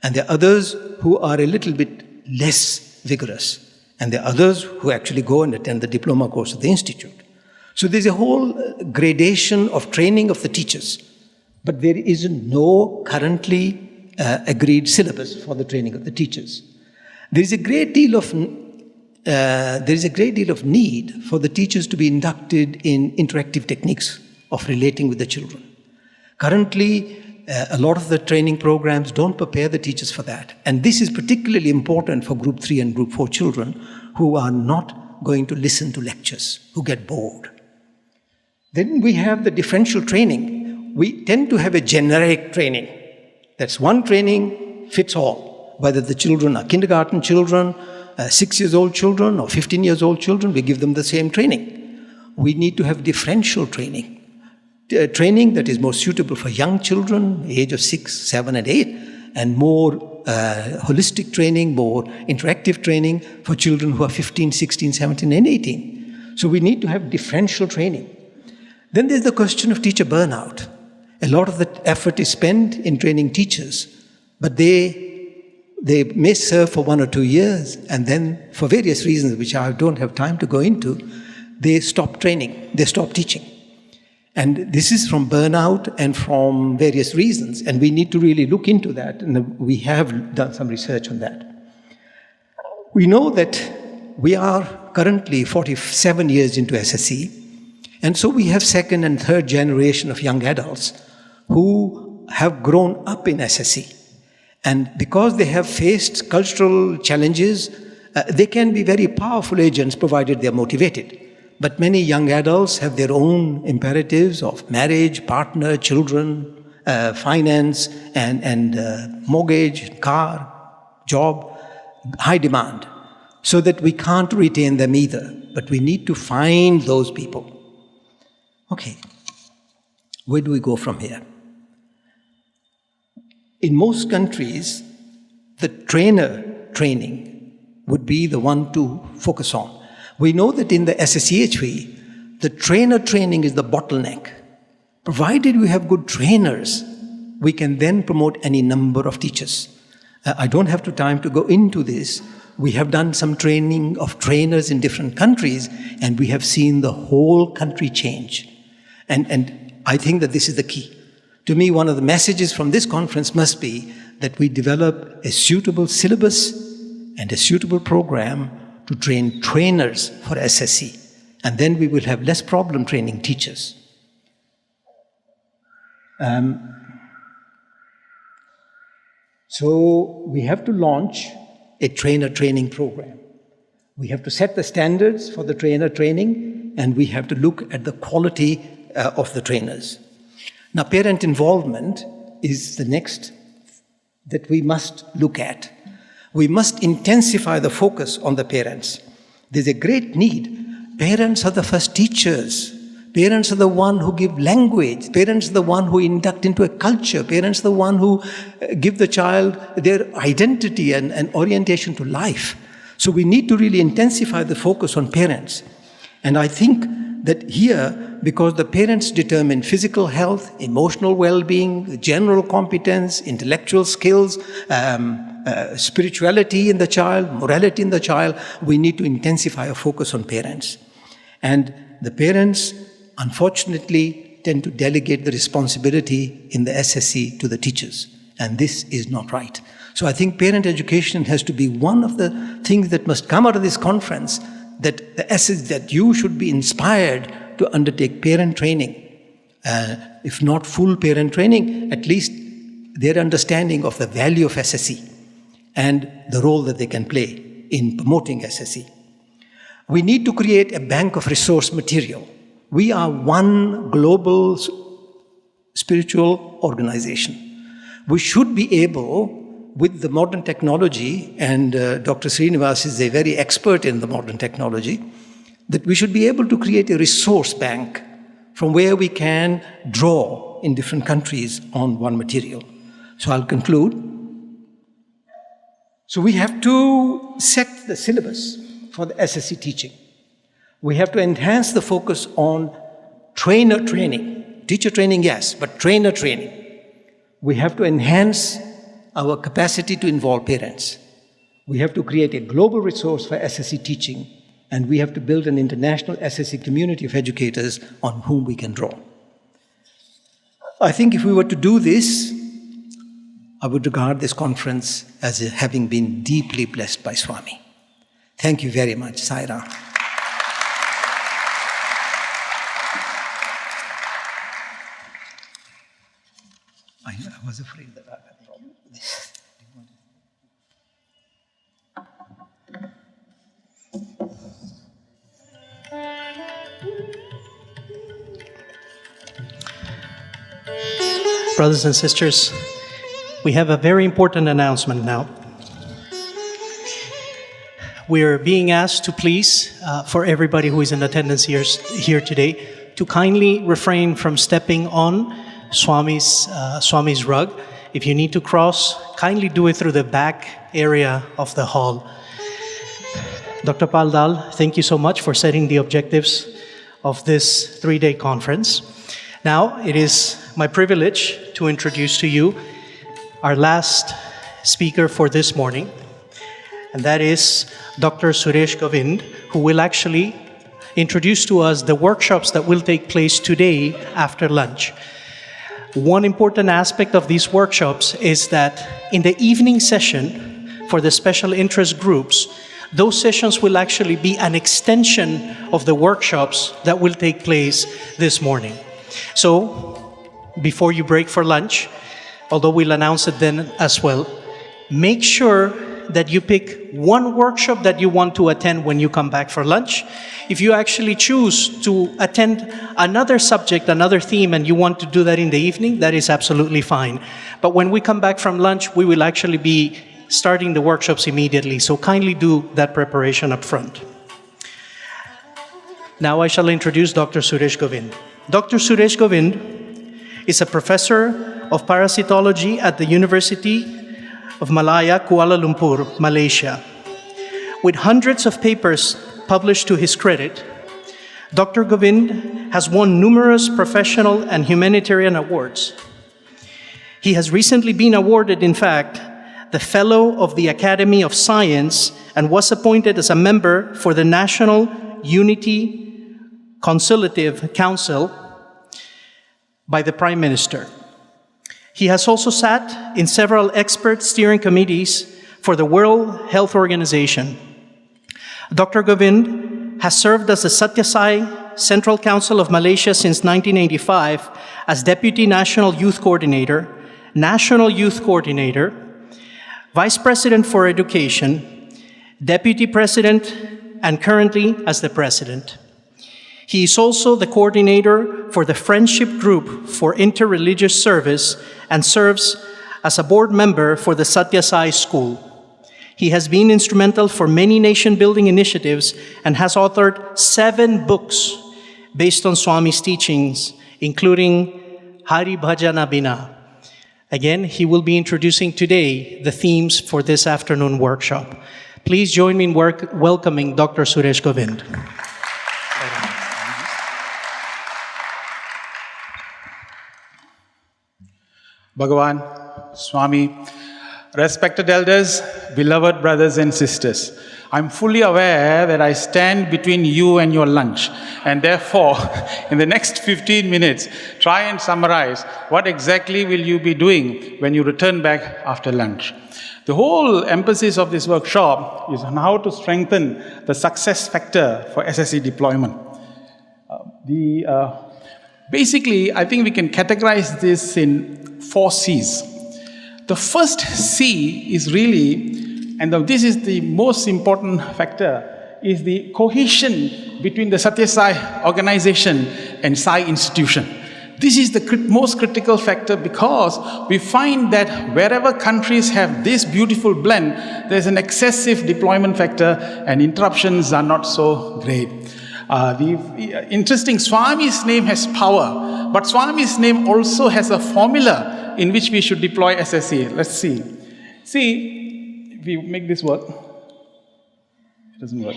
Speaker 5: And there are others who are a little bit less vigorous. And there are others who actually go and attend the diploma course of the institute. So there's a whole gradation of training of the teachers. But there is no currently agreed syllabus for the training of the teachers. There is a great deal of there is a great deal of need for the teachers to be inducted in interactive techniques of relating with the children. Currently, a lot of the training programs don't prepare the teachers for that. And this is particularly important for Group 3 and Group 4 children who are not going to listen to lectures, who get bored. Then we have the differential training. We tend to have a generic training. That's one training fits all. Whether the children are kindergarten children, 6 years old children or 15 years old children, we give them the same training. We need to have differential training. Training that is more suitable for young children, age of 6, 7 and 8, and more holistic training, more interactive training for children who are 15, 16, 17 and 18. So we need to have differential training. Then there's the question of teacher burnout. A lot of the effort is spent in training teachers, but they may serve for 1 or 2 years, and then for various reasons which I don't have time to go into, they stop training, they stop teaching. And this is from burnout and from various reasons, and we need to really look into that, and we have done some research on that. We know that we are currently 47 years into SSE, and so we have second and third generation of young adults who have grown up in SSE. And because they have faced cultural challenges, they can be very powerful agents provided they are motivated. But many young adults have their own imperatives of marriage, partner, children, finance, and mortgage, car, job, high demand, so that we can't retain them either. But we need to find those people. Okay, where do we go from here? In most countries, the trainer training would be the one to focus on. We know that in the SSEHV, the trainer training is the bottleneck. Provided we have good trainers, we can then promote any number of teachers. I don't have time to go into this. We have done some training of trainers in different countries, and we have seen the whole country change. And I think that this is the key. To me, one of the messages from this conference must be that we develop a suitable syllabus and a suitable program to train trainers for SSE. And then we will have less problem training teachers. So we have to launch a trainer training program. We have to set the standards for the trainer training, and we have to look at the quality of the trainers. Now, parent involvement is the next that we must look at. We must intensify the focus on the parents. There's a great need. Parents are the first teachers. Parents are the one who give language. Parents are the one who induct into a culture. Parents are the one who give the child their identity and orientation to life. So we need to really intensify the focus on parents. And I think that here, because the parents determine physical health, emotional well-being, general competence, intellectual skills, spirituality in the child, morality in the child, we need to intensify our focus on parents. And the parents, unfortunately, tend to delegate the responsibility in the SSE to the teachers. And this is not right. So I think parent education has to be one of the things that must come out of this conference, that the essence that you should be inspired to undertake parent training. If not full parent training, at least their understanding of the value of SSE and the role that they can play in promoting SSE. We need to create a bank of resource material. We are one global spiritual organization. We should be able, with the modern technology, and Dr. Srinivas is a very expert in the modern technology, that we should be able to create a resource bank from where we can draw in different countries on one material. So I'll conclude. So we have to set the syllabus for the SSE teaching. We have to enhance the focus on trainer training. Teacher training, yes, but trainer training. We have to enhance our capacity to involve parents. We have to create a global resource for SSE teaching, and we have to build an international SSE community of educators on whom we can draw. I think if we were to do this, I would regard this conference as having been deeply blessed by Swami. Thank you very much. Sai Ram. I was afraid that I had a problem with this.
Speaker 1: Brothers and sisters, we have a very important announcement now. We are being asked to please, for everybody who is in attendance here today, to kindly refrain from stepping on Swami's rug. If you need to cross, kindly do it through the back area of the hall. Dr. Pal Dal, thank you so much for setting the objectives of this 3-day conference. Now, it is my privilege to introduce to you our last speaker for this morning, and that is Dr. Suresh Govind, who will actually introduce to us the workshops that will take place today after lunch. One important aspect of these workshops is that in the evening session for the special interest groups, those sessions will actually be an extension of the workshops that will take place this morning. So, before you break for lunch, although we'll announce it then as well, make sure that you pick one workshop that you want to attend when you come back for lunch. If you actually choose to attend another subject, another theme, and you want to do that in the evening, that is absolutely fine. But when we come back from lunch, we will actually be starting the workshops immediately, so kindly do that preparation up front. Now I shall introduce Dr. Suresh Govind. Dr. Suresh Govind is a professor of parasitology at the University of Malaya, Kuala Lumpur, Malaysia. With hundreds of papers published to his credit, Dr. Govind has won numerous professional and humanitarian awards. He has recently been awarded, in fact, the Fellow of the Academy of Science and was appointed as a member for the National Unity Consultative Council by the Prime Minister. He has also sat in several expert steering committees for the World Health Organization. Dr. Govind has served as the Satya Sai Central Council of Malaysia since 1985 as Deputy National Youth Coordinator, Vice President for Education, Deputy President, and currently as the President. He is also the coordinator for the Friendship Group for Interreligious Service and serves as a board member for the Satya Sai School. He has been instrumental for many nation-building initiatives and has authored 7 books based on Swami's teachings, including Hari Bhajana Bina. Again, he will be introducing today the themes for this afternoon workshop. Please join me in welcoming Dr. Suresh Govind.
Speaker 6: Bhagavan, Swami, respected elders, beloved brothers and sisters, I'm fully aware that I stand between you and your lunch, and therefore, in the next 15 minutes, try and summarize what exactly will you be doing when you return back after lunch. The whole emphasis of this workshop is on how to strengthen the success factor for SSE deployment. Basically, I think we can categorize this in 4 C's. The first C is really, and this is the most important factor, is the cohesion between the Satya Sai organization and Sai institution. This is the most critical factor because we find that wherever countries have this beautiful blend, there's an excessive deployment factor and interruptions are not so great. Interesting, Swami's name has power, but Swami's name also has a formula in which we should deploy SSE. Let's see. See, if we make this work, it doesn't work.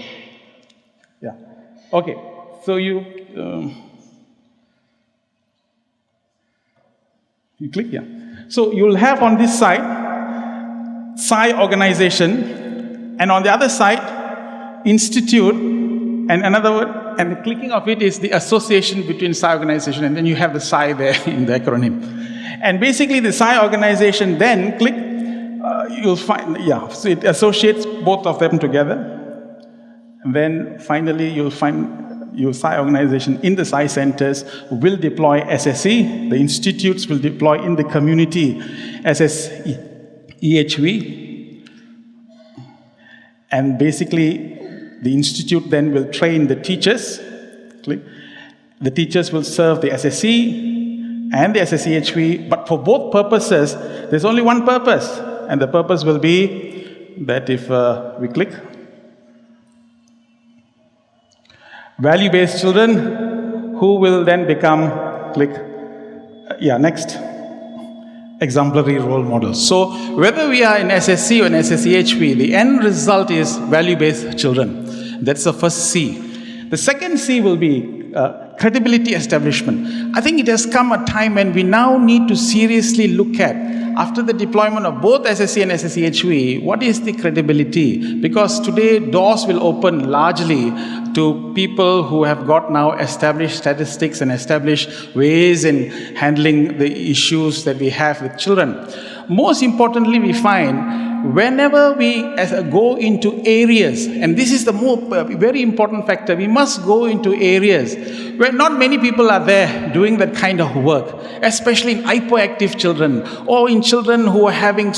Speaker 6: Yeah. Okay. So you click here. So you'll have on this side Sai organization, and on the other side institute, and another word, and the clicking of it is the association between Sai organization, and then you have the Sai there in the acronym. And basically the Sai organization, then click, you'll find, so it associates both of them together. And then finally, you'll find your SI organization in the SI centers will deploy SSE. The institutes will deploy in the community SSE, and basically the institute then will train the teachers. The teachers will serve the SSE and the SSEHV, but for both purposes, there's only one purpose, and the purpose will be that if we click, value-based children who will then become, next, exemplary role models. So whether we are in SSE or in SSEHV, the end result is value-based children. That's the first C. The second C will be credibility establishment. I think it has come a time when we now need to seriously look at, after the deployment of both SSE and SSEHV, what is the credibility? Because today doors will open largely to people who have got now established statistics and established ways in handling the issues that we have with children. Most importantly, we find whenever we go into areas, and this is the very important factor, we must go into areas where not many people are there doing that kind of work, especially in hyperactive children or in children who are having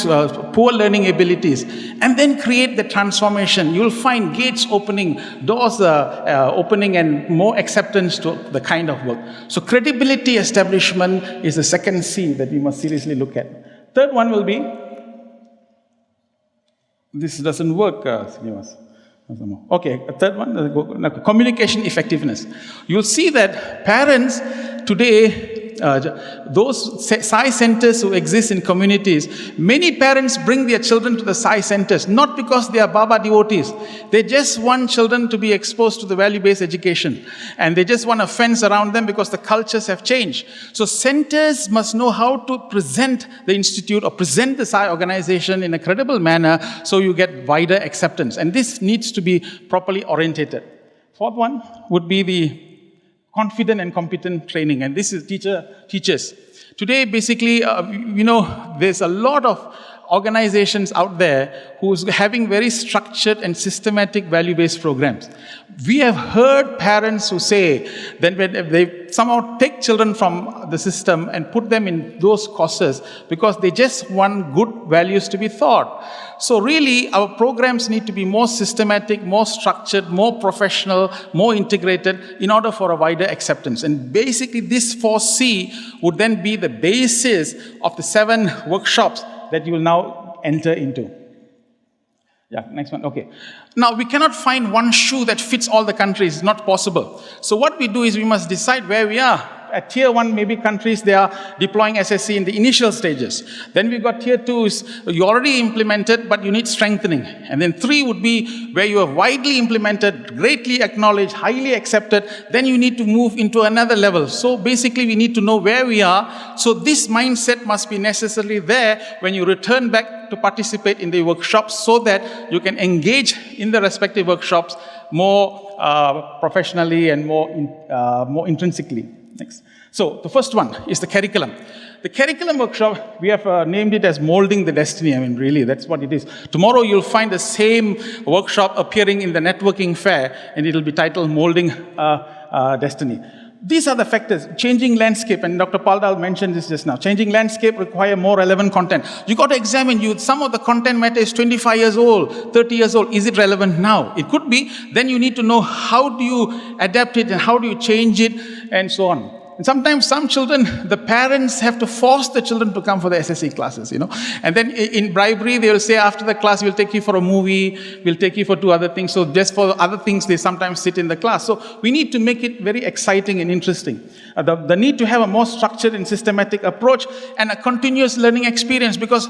Speaker 6: poor learning abilities, and then create the transformation. You'll find gates opening, doors opening, and more acceptance to the kind of work. So credibility establishment is the second C that we must seriously look at. Third one will be, this doesn't work, Srinivas. Okay, third one, communication effectiveness. You'll see that parents today, those SAI centers who exist in communities, many parents bring their children to the SAI centers, not because they are Baba devotees. They just want children to be exposed to the value-based education. And they just want a fence around them because the cultures have changed. So centers must know how to present the institute or present the SAI organization in a credible manner so you get wider acceptance. And this needs to be properly orientated. Fourth one would be the confident and competent training, and this is teachers. Today, basically, there's a lot of organizations out there who's having very structured and systematic value-based programs. We have heard parents who say that when they somehow take children from the system and put them in those courses because they just want good values to be taught. So really, our programs need to be more systematic, more structured, more professional, more integrated in order for a wider acceptance. And basically, this 4C would then be the basis of the 7 workshops that you will now enter into. Yeah, next one, okay. Now, we cannot find one shoe that fits all the countries, it's not possible. So what we do is we must decide where we are. At tier 1, maybe countries, they are deploying SSE in the initial stages. Then we've got tier 2s, you already implemented, but you need strengthening. And then 3 would be where you have widely implemented, greatly acknowledged, highly accepted, then you need to move into another level. So basically, we need to know where we are. So this mindset must be necessarily there when you return back to participate in the workshops so that you can engage in the respective workshops more professionally and more intrinsically. Next. So the first one is the curriculum. The curriculum workshop, we have named it as Molding the Destiny. I mean, really, that's what it is. Tomorrow you'll find the same workshop appearing in the networking fair, and it'll be titled Molding Destiny. These are the factors. Changing landscape, and Dr. Paldal mentioned this just now. Changing landscape require more relevant content. You got to examine, some of the content matter is 25 years old, 30 years old. Is it relevant now? It could be. Then you need to know how do you adapt it and how do you change it and so on. And sometimes some children, the parents have to force the children to come for the SSE classes, And then in bribery, they will say after the class, we'll take you for a movie, we'll take you for 2 other things. So just for other things, they sometimes sit in the class. So we need to make it very exciting and interesting. The need to have a more structured and systematic approach and a continuous learning experience, because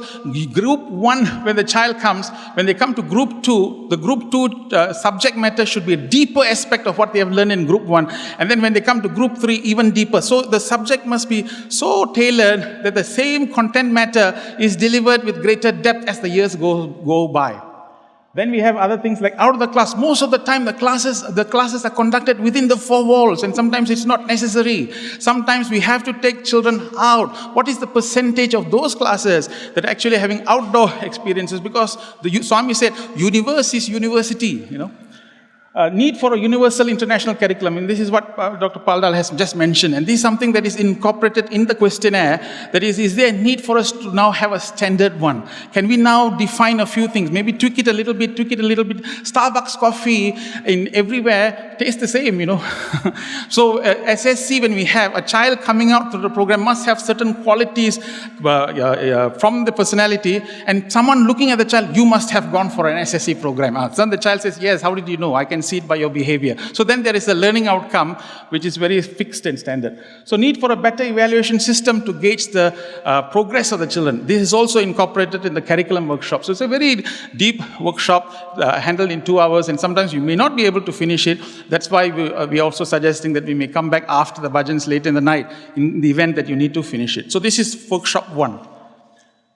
Speaker 6: group 1, when the child comes, when they come to group 2, the group 2 subject matter should be a deeper aspect of what they have learned in group 1. And then when they come to group 3, even deeper. So the subject must be so tailored that the same content matter is delivered with greater depth as the years go by. Then we have other things like out of the class. Most of the time, the classes are conducted within the 4 walls, and sometimes it's not necessary. Sometimes we have to take children out. What is the percentage of those classes that are actually having outdoor experiences? Because the Swami said, universe is university, Need for a universal international curriculum, and this is what Dr. Paldal has just mentioned, and this is something that is incorporated in the questionnaire. That is there a need for us to now have a standard one? Can we now define a few things, maybe tweak it a little bit. Starbucks coffee in everywhere tastes the same, So SSE, when we have a child coming out through the program, must have certain qualities from the personality, and someone looking at the child, you must have gone for an SSE program. Then the child says, yes, how did you know? I can see it by your behavior. So then there is a learning outcome which is very fixed and standard. So need for a better evaluation system to gauge the progress of the children. This is also incorporated in the curriculum workshop. So it's a very deep workshop handled in 2 hours, and sometimes you may not be able to finish it. That's why we are also suggesting that we may come back after the bhajans late in the night in the event that you need to finish it. So this is workshop 1.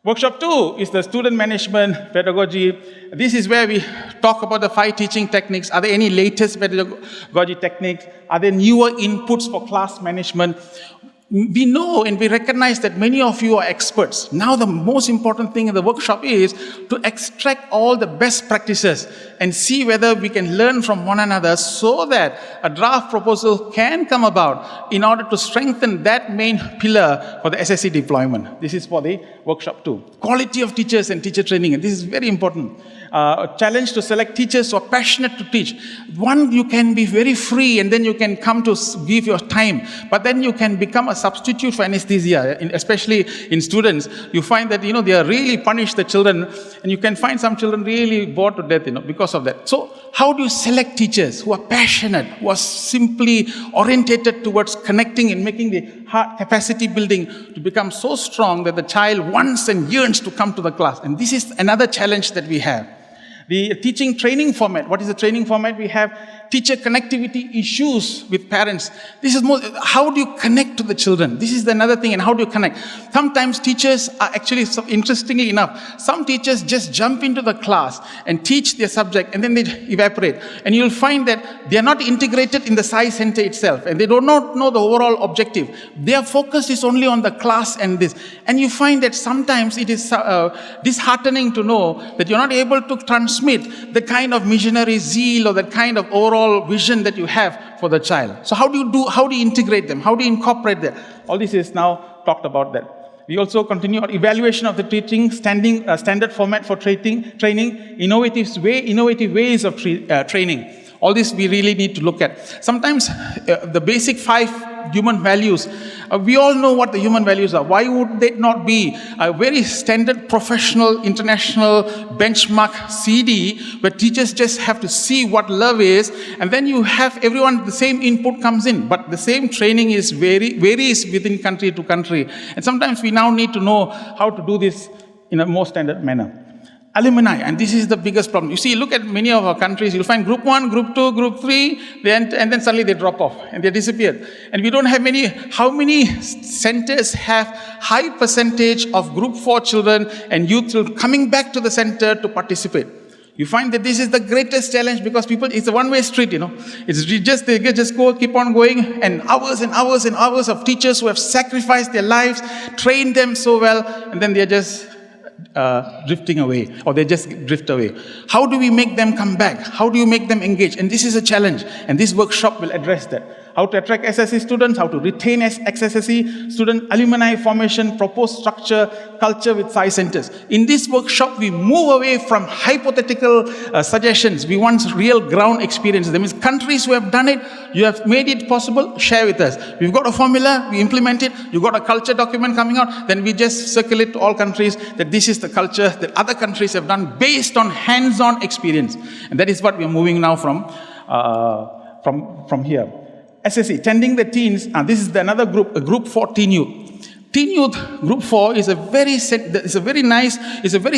Speaker 6: Workshop 2 is the student management pedagogy. This is where we talk about the 5 teaching techniques. Are there any latest pedagogy techniques? Are there newer inputs for class management? We know and we recognize that many of you are experts. Now the most important thing in the workshop is to extract all the best practices and see whether we can learn from one another so that a draft proposal can come about in order to strengthen that main pillar for the SSE deployment. This is for the workshop 2. Quality of teachers and teacher training, and this is very important. A challenge to select teachers who are passionate to teach. One, you can be very free and then you can come to give your time, but then you can become a substitute for anesthesia, especially in students. You find that, they are really punish the children, and you can find some children really bored to death, because of that. So how do you select teachers who are passionate, who are simply orientated towards connecting and making the heart capacity building to become so strong that the child wants and yearns to come to the class? And this is another challenge that we have. The teaching training format. What is the training format? We have teacher connectivity issues with parents. This is more, how do you connect to the children? This is another thing, and how do you connect? Sometimes teachers are actually, interestingly enough, some teachers just jump into the class and teach their subject and then they evaporate. And you'll find that they are not integrated in the SSE center itself, and they do not know the overall objective. Their focus is only on the class and this. And you find that sometimes it is disheartening to know that you're not able to transmit the kind of missionary zeal or the kind of overall vision that you have for the child. So how do you integrate them? How do you incorporate them? All this is now talked about that. We also continue our evaluation of the teaching, standard format for training, innovative ways of training. All this we really need to look at. Sometimes the basic 5 human values, we all know what the human values are. Why would they not be a very standard professional international benchmark CD where teachers just have to see what love is, and then you have everyone, the same input comes in, but the same training varies within country to country. And sometimes we now need to know how to do this in a more standard manner. Alumni, and this is the biggest problem. You see, look at many of our countries, you'll find group 1, group 2, group 3, and then suddenly they drop off and they disappear. And we don't have how many centers have high percentage of group 4 children and youth coming back to the center to participate? You find that this is the greatest challenge because it's a one-way street, It's just, they just keep on going, and hours and hours and hours of teachers who have sacrificed their lives, trained them so well, and then they're just drifting away, or they just drift away. How do we make them come back? How do you make them engage? And this is a challenge, and this workshop will address that. How to attract SSE students, how to retain SSE student, alumni formation, proposed structure, culture with SSE centers. In this workshop, we move away from hypothetical suggestions. We want real ground experiences. That means countries who have done it, you have made it possible, share with us. We've got a formula, we implement it, you've got a culture document coming out, then we just circulate to all countries that this is the culture that other countries have done based on hands-on experience. And that is what we're moving now from here. SSE, tending the teens, and this is another group, group 4 teen youth. Teen youth, group 4, is a very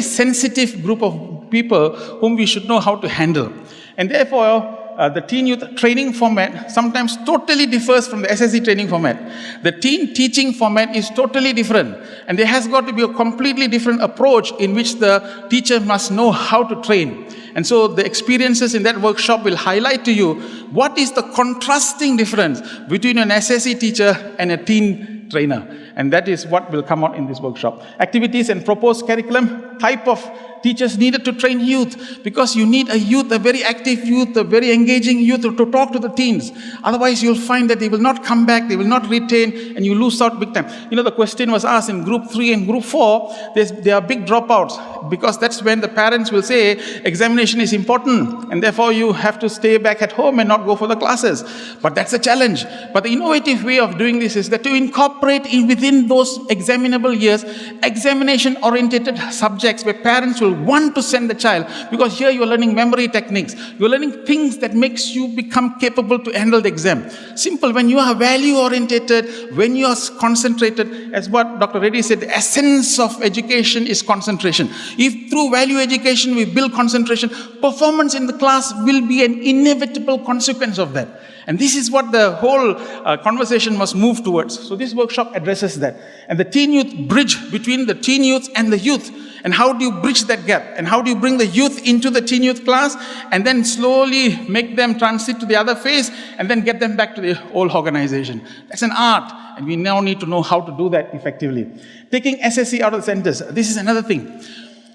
Speaker 6: sensitive group of people whom we should know how to handle. And therefore, the teen youth training format sometimes totally differs from the SSE training format. The teen teaching format is totally different. And there has got to be a completely different approach in which the teacher must know how to train. And so the experiences in that workshop will highlight to you what is the contrasting difference between an SSE teacher and a teen trainer. And that is what will come out in this workshop. Activities and proposed curriculum, type of teachers needed to train youth, because you need a very active youth, a very engaging youth to talk to the teens. Otherwise, you'll find that they will not come back, they will not retain, and you lose out big time. The question was asked in group 3 and group 4, there are big dropouts, because that's when the parents will say examination is important, and therefore you have to stay back at home and not go for the classes. But that's a challenge. But the innovative way of doing this is that to incorporate within those examinable years, examination-oriented subjects where parents will want to send the child, because here you're learning memory techniques, you're learning things that makes you become capable to handle the exam. Simple, when you are value-oriented, when you are concentrated, as what Dr. Reddy said, the essence of education is concentration. If through value education we build concentration, performance in the class will be an inevitable consequence of that. And this is what the whole conversation must move towards. So this workshop addresses that. And the teen youth bridge between the teen youth and the youth. And how do you bridge that gap? And how do you bring the youth into the teen youth class and then slowly make them transit to the other phase and then get them back to the whole organization? That's an art. And we now need to know how to do that effectively. Taking SSE out of the centers. This is another thing.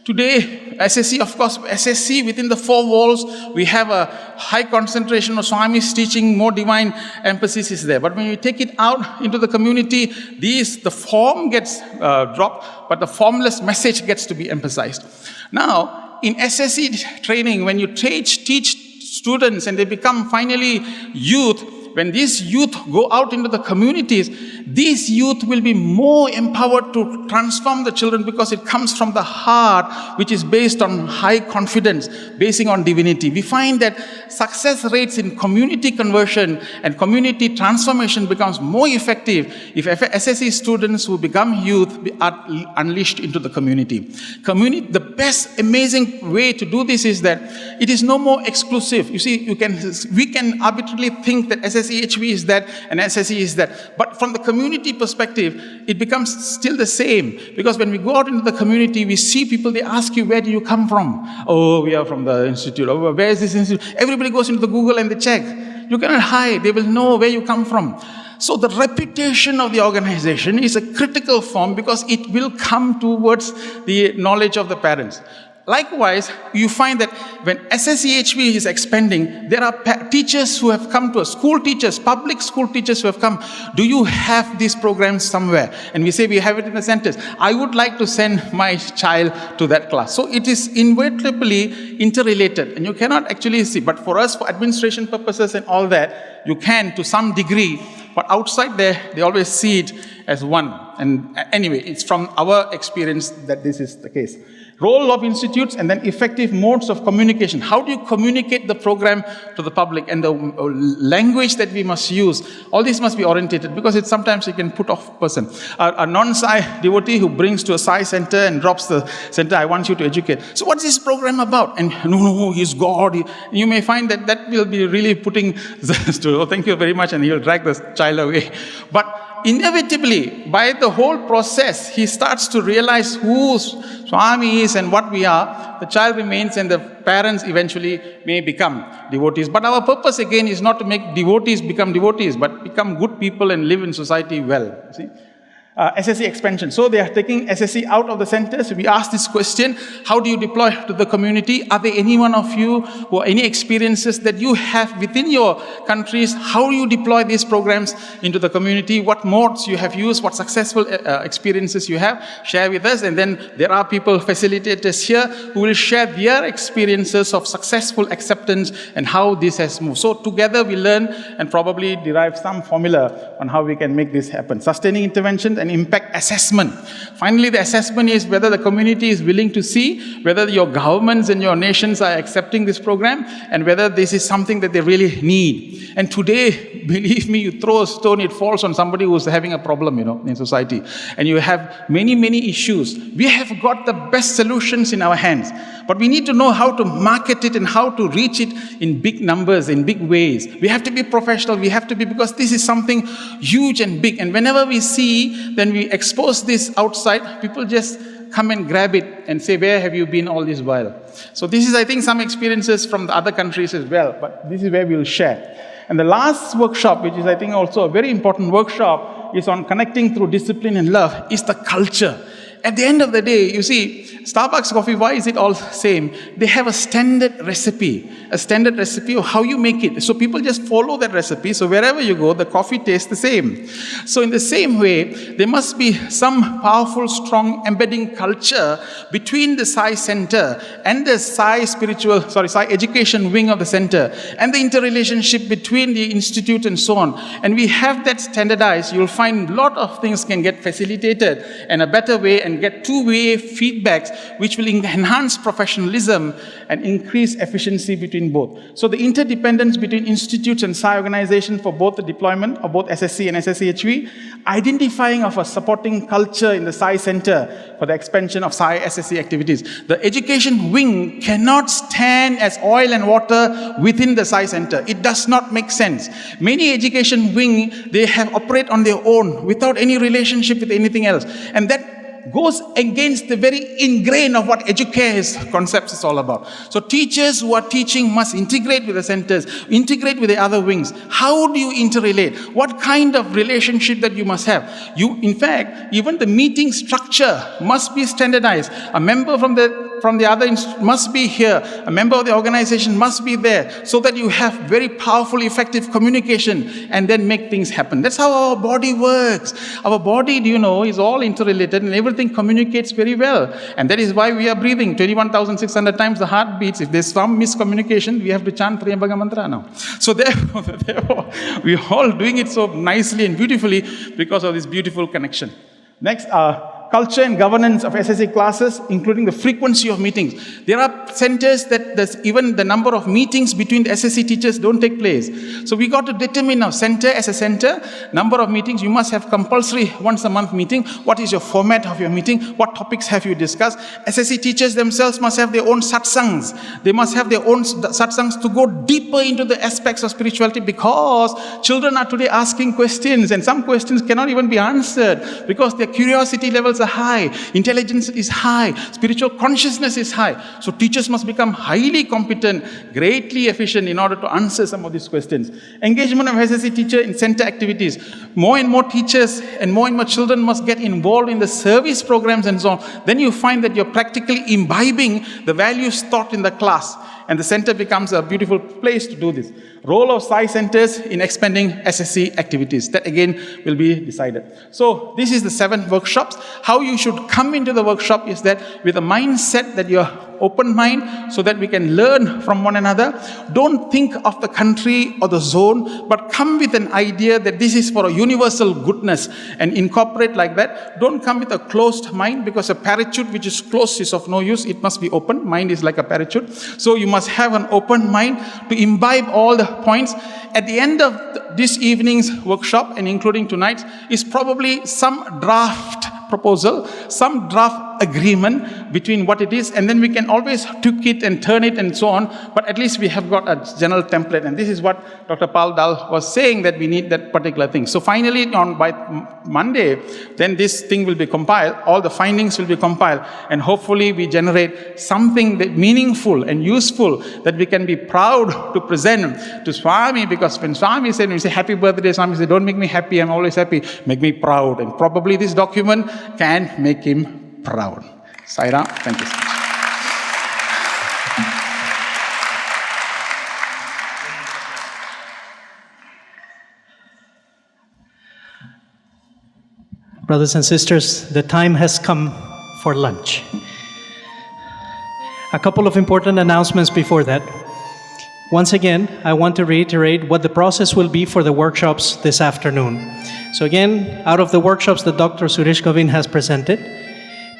Speaker 6: Today, SSE, of course, SSE within the 4 walls, we have a high concentration of Swami's teaching, more divine emphasis is there. But when you take it out into the community, the form gets dropped, but the formless message gets to be emphasized. Now, in SSE training, when you teach students and they become finally youth, when these youth go out into the communities, these youth will be more empowered to transform the children, because it comes from the heart, which is based on high confidence, basing on divinity. We find that success rates in community conversion and community transformation becomes more effective if SSE students who become youth are unleashed into the community. The best amazing way to do this is that it is no more exclusive. You see, we can arbitrarily think that SSEHV is that and SSE is that. But from the community perspective, it becomes still the same. Because when we go out into the community, we see people, they ask you, where do you come from? Oh, we are from the institute. Oh, where is this institute? Everybody goes into the Google and they check. You cannot hide. They will know where you come from. So the reputation of the organization is a critical form, because it will come towards the knowledge of the parents. Likewise, you find that when SSEHV is expanding, there are teachers who have come to us, school teachers, public school teachers who have come. Do you have these programs somewhere? And we say we have it in the centers. I would like to send my child to that class. So it is inevitably interrelated, and you cannot actually see. But for us, for administration purposes and all that, you can to some degree. But outside there, they always see it as one. And anyway, it's from our experience that this is the case. Role of institutes and then effective modes of communication. How do you communicate the program to the public, and the language that we must use? All this must be orientated, because sometimes it can put off a person. A non-Sai devotee who brings to a Sai center and drops the center, I want you to educate. So what's this program about? And no, he's God. You may find that will be really putting, oh, thank you very much, and he'll drag the child away. But inevitably, by the whole process, he starts to realize who Swami is and what we are. The child remains, and the parents eventually may become devotees. But our purpose again is not to make devotees become devotees, but become good people and live in society well. See? SSE expansion. So they are taking SSE out of the centers. We ask this question, how do you deploy to the community? Are there any one of you who any experiences that you have within your countries? How do you deploy these programs into the community? What modes you have used? What successful experiences you have? Share with us. And then there are people, facilitators here, who will share their experiences of successful acceptance and how this has moved. So together we learn and probably derive some formula on how we can make this happen. Sustaining interventions and impact assessment. Finally, the assessment is whether the community is willing to see, whether your governments and your nations are accepting this program, and whether this is something that they really need. And today, believe me, you throw a stone, it falls on somebody who's having a problem, in society. And you have many, many issues. We have got the best solutions in our hands, but we need to know how to market it and how to reach it in big numbers, in big ways. We have to be professional, because this is something huge and big. And whenever we see, then we expose this outside, people just come and grab it and say, where have you been all this while? So this is, I think, some experiences from the other countries as well, but this is where we'll share. And the last workshop, which is, I think, also a very important workshop, is on connecting through discipline and love, is the culture. At the end of the day, you see, Starbucks coffee, why is it all same? They have a standard recipe of how you make it. So people just follow that recipe. So wherever you go, the coffee tastes the same. So in the same way, there must be some powerful, strong embedding culture between the Sai Center and the Sai education wing of the center, and the interrelationship between the institute and so on. And we have that standardized. You'll find a lot of things can get facilitated in a better way and get two-way feedbacks, which will enhance professionalism and increase efficiency between both. So the interdependence between institutes and Sai organization for both the deployment of both SSE and SSEHV, identifying of a supporting culture in the Sai Center for the expansion of Sai SSE activities. The education wing cannot stand as oil and water within the Sai Center. It does not make sense. Many education wing, they have operate on their own without any relationship with anything else. And that goes against the very ingrained of what educare's concepts is all about. So teachers who are teaching must integrate with the centers, integrate with the other wings. How do you interrelate? What kind of relationship that you must have? In fact, even the meeting structure must be standardized. A member from the other must be here. A member of the organization must be there, so that you have very powerful, effective communication and then make things happen. That's how our body works. Our body, is all interrelated, and everything communicates very well. And that is why we are breathing 21,600 times the heart beats. If there's some miscommunication, we have to chant Triyambaka mantra now. So therefore, we are all doing it so nicely and beautifully because of this beautiful connection. Next, culture and governance of SSE classes, including the frequency of meetings. There are centers that even the number of meetings between the SSE teachers don't take place. So we got to determine now, center as a center, number of meetings. You must have compulsory once a month meeting. What is your format of your meeting? What topics have you discussed? SSE teachers themselves must have their own satsangs. They must have their own satsangs to go deeper into the aspects of spirituality, because children are today asking questions, and some questions cannot even be answered because their curiosity levels are high, intelligence is high, spiritual consciousness is high. So teachers must become highly competent, greatly efficient in order to answer some of these questions. Engagement of SSE teacher in center activities. More and more teachers and more children must get involved in the service programs and so on. Then you find that you're practically imbibing the values taught in the class, and the center becomes a beautiful place to do this. Role of Sai centers in expanding SSE activities. That again will be decided. So this is the 7 workshops. How you should come into the workshop is that with a mindset that you're open mind, so that we can learn from one another. Don't think of the country or the zone, but come with an idea that this is for a universal goodness and incorporate like that. Don't come with a closed mind, because a parachute which is closed is of no use. It must be open. Mind is like a parachute. So you must have an open mind to imbibe all the points. At the end of this evening's workshop, and including tonight's, is probably some draft proposal, some draft agreement between what it is, and then we can always tweak it and turn it and so on, but at least we have got a general template. And this is what Dr. Paul Dahl was saying, that we need that particular thing. So finally, by Monday, then this thing will be compiled, all the findings will be compiled, and hopefully we generate something that meaningful and useful that we can be proud to present to Swami, because when Swami said, when we say happy birthday, Swami said, don't make me happy, I'm always happy, make me proud. And probably this document can make him proud. Sai-Ram, thank you so much.
Speaker 1: Brothers and sisters, the time has come for lunch. A couple of important announcements before that. Once again, I want to reiterate what the process will be for the workshops this afternoon. So again, out of the workshops that Dr. Suresh Govin has presented,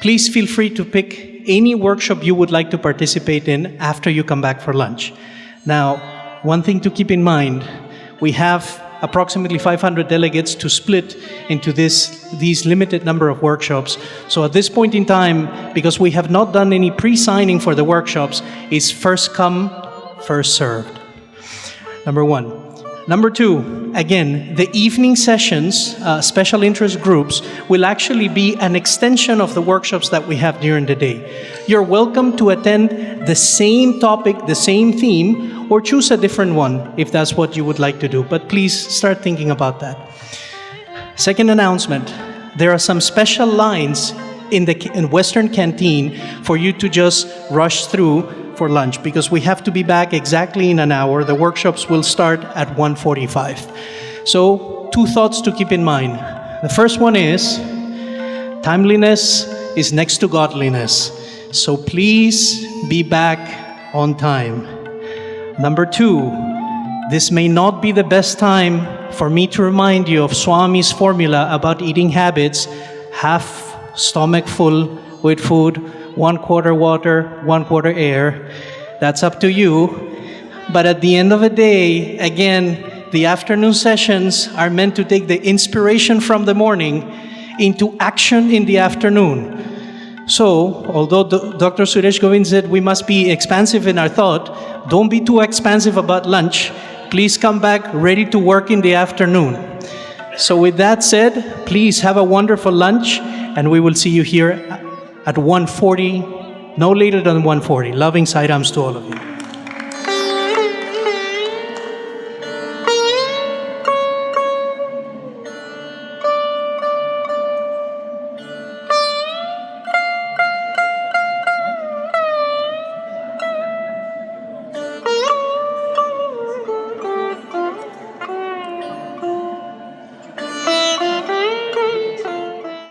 Speaker 1: please feel free to pick any workshop you would like to participate in after you come back for lunch. Now, one thing to keep in mind, we have approximately 500 delegates to split into these limited number of workshops. So at this point in time, because we have not done any pre-signing for the workshops, it's first come, first served. Number one. Number two, again, the evening sessions, special interest groups, will actually be an extension of the workshops that we have during the day. You're welcome to attend the same topic, the same theme, or choose a different one if that's what you would like to do. But please start thinking about that. Second announcement, there are some special lines in Western Canteen for you to just rush through for lunch, because we have to be back exactly in an hour. The workshops will start at 1:45. So 2 thoughts to keep in mind. The first one is, timeliness is next to godliness. So please be back on time. Number 2, this may not be the best time for me to remind you of Swami's formula about eating habits: half stomach full with food, 1/4 water, 1/4 air. That's up to you. But at the end of the day, again, the afternoon sessions are meant to take the inspiration from the morning into action in the afternoon. So, although Dr. Suresh Govind said we must be expansive in our thought, don't be too expansive about lunch. Please come back ready to work in the afternoon. So with that said, please have a wonderful lunch, and we will see you here at 1:40, no later than 1:40. Loving Sai Rams to all of you.